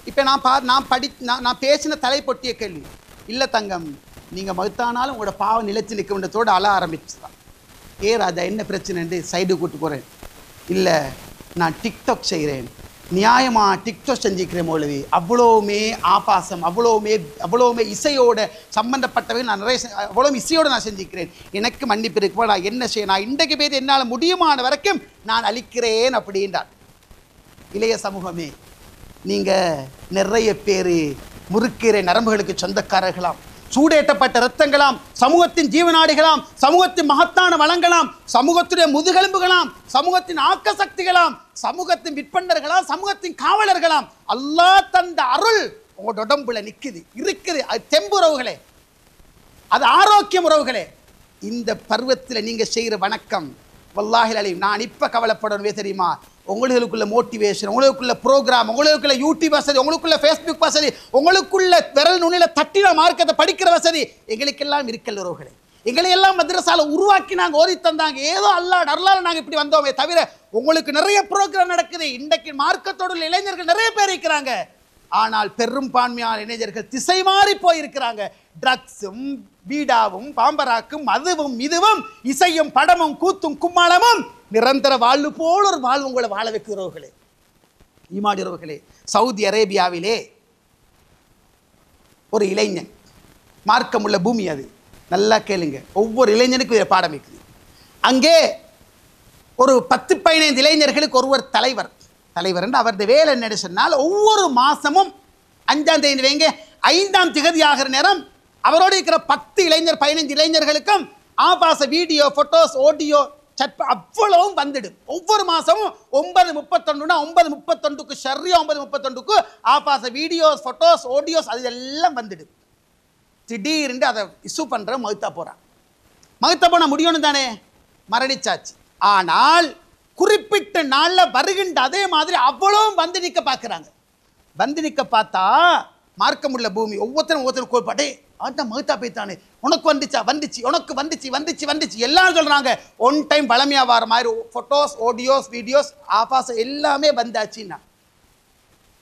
இப்போ நான் பேசின தலைப்பு ஒட்டிய கேள்வி. இல்லை தங்கம், நீங்கள் மௌத்தானாலும் உங்களோட பாவம் நிலைச்சு நிற்க வேண்டியதோடு அழ ஆரம்பிச்சுதான். ராஜா என்ன பிரச்சனைன்னு சைடு கூட்டு போகிறேன். இல்லை, நான் டிக்டாக் செய்கிறேன். நியாயமாக டிக்டாக் செஞ்சுக்கிறேன் மௌலவி. அவ்வளோவுமே ஆபாசம், அவ்வளோவுமே இசையோட சம்மந்தப்பட்டவை நான் நிறைய அவ்வளோ இசையோடு நான் செஞ்சுக்கிறேன். எனக்கு மன்னிப்பு இருக்குப்போ நான் என்ன செய்ய, நான் இன்றைக்கு பேர் என்னால் முடியுமான வரைக்கும் நான் அளிக்கிறேன் அப்படின்றார். இளைய சமூகமே, நீங்கள் நிறைய பேர் முறுக்கிற நரம்புகளுக்கு சொந்தக்காரர்களாம், சூடேற்றப்பட்ட இரத்தங்களாம், சமூகத்தின் ஜீவநாடிகளாம், சமூகத்தின் மகத்தான வளங்களாம், சமூகத்துடைய முதுகெலும்புகளாம், சமூகத்தின் ஆக்க சக்திகளாம், சமூகத்தின் விற்பனர்களாம், சமூகத்தின் காவலர்களாம். அல்லாஹ் தந்த அருள் உங்களோட உடம்புல இருக்குது. அது தெம்பு உறவுகளே, அது ஆரோக்கியம் உறவுகளே. இந்த பருவத்தில் நீங்கள் செய்கிற வணக்கம் வல்லாஹில் அலீம். நான் இப்போ கவலைப்படவே தெரியுமா? உங்களுக்குள்ள மோட்டிவேஷன், உங்களுக்குள்ள ப்ரோக்ராம், உங்களுக்குள்ள யூடியூப் வசதி, உங்களுக்குள்ள ஃபேஸ்புக் வசதி, உங்களுக்குள்ள விரல் நுனியில் தட்டின மார்க்கத்தை படிக்கிற வசதி எங்களுக்கெல்லாம் இருக்கல் உறவுகளே. எங்களையெல்லாம் மദ്രസാல உருவாக்கி நாங்கள் ஓதி தந்தாங்க. ஏதோ அல்லாஹ் அருளால் நாங்கள் இப்படி வந்தோமே தவிர உங்களுக்கு நிறைய ப்ரோக்ராம் நடக்குது. இன்றைக்கு மார்க்கத்தோடு இளைஞர்கள் நிறைய பேர் இருக்கிறாங்க. ஆனால் பெரும்பான்மையான இளைஞர்கள் திசை மாறி போயிருக்கிறாங்க. ட்ரக்ஸும் பீடாவும் பாம்பராக்கும் மதுவும் இதுவும் இசையும் படமும் கூத்தும் கும்மாளமும் நிரந்தர வாழ்வு போல் ஒரு வாழ்வு உங்களை வாழ வைக்கிறவர்களே, ஈமாடுறவர்களே. சவுதி அரேபியாவிலே ஒரு இளைஞன், மார்க்கமுள்ள பூமி அது, நல்லா கேளுங்க, ஒவ்வொரு இளைஞனுக்கும் இதை பாடம் இருக்குது. அங்கே ஒரு 10-15 இளைஞர்களுக்கு ஒருவர் தலைவர் என்று அவரது வேலை என்ன சொன்னால், ஒவ்வொரு மாதமும் 5ஆம் தேதி வைங்க, 5ஆம் திகதி ஆகிற நேரம் அவரோடு இருக்கிற 10 இளைஞர் 15 இளைஞர்களுக்கும் ஆபாச வீடியோ, ஃபோட்டோஸ், ஆடியோ அவ்வளவும் வந்துடும். ஒவ்வொரு மாதமும் 9:31 9:31 சரியா 9:31 ஆபாச வீடியோஸ், ஃபோட்டோஸ், ஆடியோஸ் அது எல்லாம் வந்துடும். திடீர்னு அதை இஷ்யூ பண்ணுற மௌத்தா போனால் முடியணும் தானே, மரணிச்சாச்சு. ஆனால் குறிப்பிட்ட நாளில் வருகின்ற அதே மாதிரி அவ்வளவும் வந்து நிற்க பார்க்குறாங்க. வந்து நிற்க பார்த்தா மார்க்கமுள்ள பூமி, ஒவ்வொருத்தரும் கோல்பாட்டே ஆட்டா மௌத்தா போய்த்தானே, உனக்கு உனக்கு வந்துச்சு எல்லாரும் சொல்கிறாங்க. ஒன் டைம் பழமையாக வர மாதிரி ஃபோட்டோஸ், ஆடியோஸ், வீடியோஸ், ஆபாசம் எல்லாமே வந்தாச்சுன்னா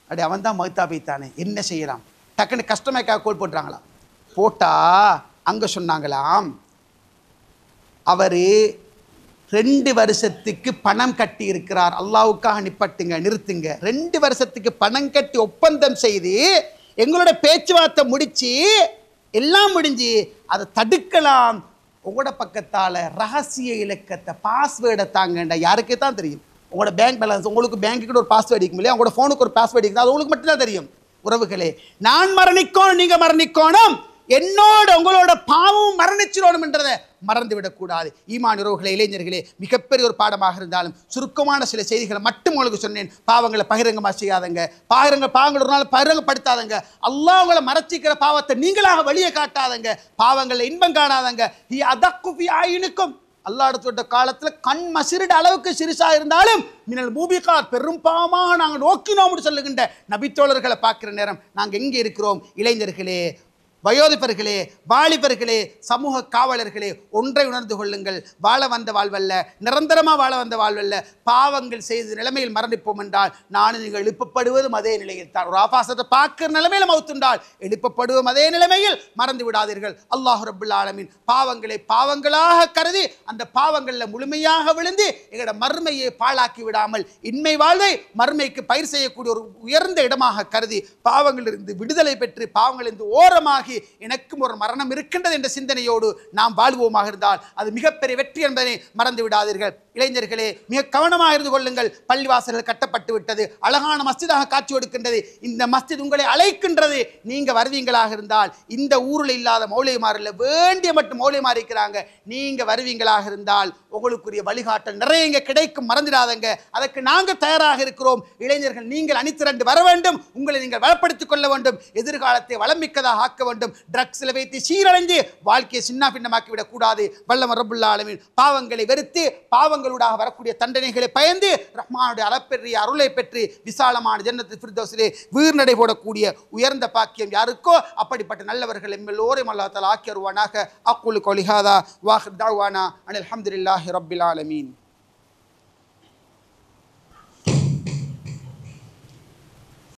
அப்படி அவன் தான் மௌத்தா போய்த்தானே, என்ன செய்யலாம்? டக்குன்னு கஸ்டமருக்காக கோல் போட்டுறாங்களாம். போட்டால் அங்கே சொன்னாங்களாம், அவர் 2 வருஷத்துக்கு பணம் கட்டி இருக்கிறார். அல்லாவுக்காக நிறுத்துங்க. 2 வருஷத்துக்கு பணம் கட்டி ஒப்பந்தம் செய்து எங்களோட பேச்சுவார்த்தை முடிச்சு எல்லாம் முடிஞ்சு அதை தடுக்கலாம். உங்களோட பக்கத்தால் ரகசிய இலக்கத்தை பாஸ்வேர்டை தாங்கண்டா. யாருக்கே தான் தெரியும், உங்களோட பேங்க் பேலன்ஸ், உங்களுக்கு பேங்க்குக்கு ஒரு பாஸ்வேர்டு இருக்கும் இல்லையா, உங்களோட ஃபோனுக்கு ஒரு பாஸ்வேர்டு இருக்குது, அது உங்களுக்கு மட்டும்தான் தெரியும். உறவுகளே, நான் மரணிக்கணும், நீங்கள் மரணிக்கணும், என்னோட உங்களோட பாவம் மரணிச்சிடணும் என்றதை மறந்துவிடக்கூடாது. ஈமான் உறவுகளே, இளைஞர்களே, மிகப்பெரிய ஒரு பாடமாக இருந்தாலும் சுருக்கமான சில செய்திகளை மட்டும் உங்களுக்கு சொன்னேன். பாவங்களை பகிரங்கமாக செய்யாதங்க, பாவங்கள் ஒரு நாள் பகிரங்கப்படுத்தாதங்க, அல்லாஹ் உங்களை மறைச்சிக்கிற பாவத்தை நீங்களாக வெளியே காட்டாதங்க, பாவங்களை இன்பம் காணாதங்க. ஆயினுக்கும் அல்லாஹ்வோட காலத்தில் கண் மசிறிட அளவுக்கு சிறுசாக இருந்தாலும் மினல் மூபிகாத் பெரும் பாவமாக நாங்கள் நோக்கினோம்னு சொல்லுகின்ற நபித்தோழர்களை பார்க்குற நேரம் நாங்கள் எங்கே இருக்கிறோம்? இளைஞர்களே, வயோதிபர்களே, வாலிபர்களே, சமூக காவலர்களே, ஒன்றை உணர்ந்து கொள்ளுங்கள். வாழ வந்த வாழ்வல்ல, நிரந்தரமாக வாழ வந்த வாழ்வல்ல. பாவங்கள் செய்த நிலைமையில் மரணிப்போம் என்றால் நானும் நீங்கள் எழுப்பப்படுவதும் அதே நிலையில் தான். ஒரு ஆபாசத்தை பார்க்கிற நிலைமையில் மௌத்துண்டால் எழுப்பப்படுவதும் அதே நிலைமையில் மறந்து விடாதீர்கள். அல்லாஹ் ரப்புல் ஆலமீன் பாவங்களை பாவங்களாக கருதி அந்த பாவங்களில் முழுமையாக விழுந்து எங்களோட மறுமையை பாழாக்கி விடாமல் இன்மை வாழ்வை மறுமைக்கு பயிர் செய்யக்கூடிய ஒரு உயர்ந்த இடமாக கருதி பாவங்களிலிருந்து விடுதலை பெற்று பாவங்களிலிருந்து ஓரமாக எனக்கும் ஒரு மரணம் இருக்கின்றது என்ற சிந்தனையோடு நாம் வாழ்வோமாக இருந்தால் அது மிகப்பெரிய வெற்றி என்பதை மறந்து விடாதீர்கள். இளைஞர்களே, மிக கவனமாக இருந்து கொள்ளுங்கள். பள்ளிவாசல்கள் கட்டப்பட்டு விட்டது, அழகான மஸ்ஜிதாக காட்சி கொடுக்கின்றது. இந்த மஸ்ஜித் உங்களை அழைக்கின்றது. நீங்க வருவீங்களாக இருந்தால், இந்த ஊரில் இல்லாத மௌலிமாரில் வேண்டிய மட்டும் மௌலிமார் இருக்கிறாங்க, நீங்க வருவீங்களாக இருந்தால் உங்களுக்குரிய வழிகாட்டல் நிறைய இங்கே கிடைக்கும். மறந்துடாதங்க, அதற்கு நாங்கள் தயாராக இருக்கிறோம். இளைஞர்கள், நீங்கள் அணிதிரண்டு வர வேண்டும், உங்களை நீங்கள் வளப்படுத்திக் கொள்ள வேண்டும், எதிர்காலத்தை வளமிக்கதாக ஆக்க வேண்டும். ட்ரக்ஸில் வைத்து சீரழிந்து வாழ்க்கையை சின்ன பின்னமாக்கி விடக்கூடாது. வல்லவர் ரப்புல் ஆலமீன் பாவங்களை வெறுத்து பாவங்களூடாக வரக்கூடிய தண்டனைகளை பயந்து ரஹ்மானுடைய அளப்பெரிய அருளை பெற்று விசாலமான ஜன்னத்துல் ஃபிர்தௌஸிலே வீர்நடை போடக்கூடிய உயர்ந்த பாக்கியம் யாருக்கோ அப்படிப்பட்ட நல்லவர்கள் எல்லோரையும் அல்லாஹ் தஆலா ஆக்கி அருள்வானாக. அக்கூலு கௌலி ஹாதா வ ஆகிரு தஅவானா அனில் ஹம்துலில்லாஹி ரப்பில் ஆலமீன்.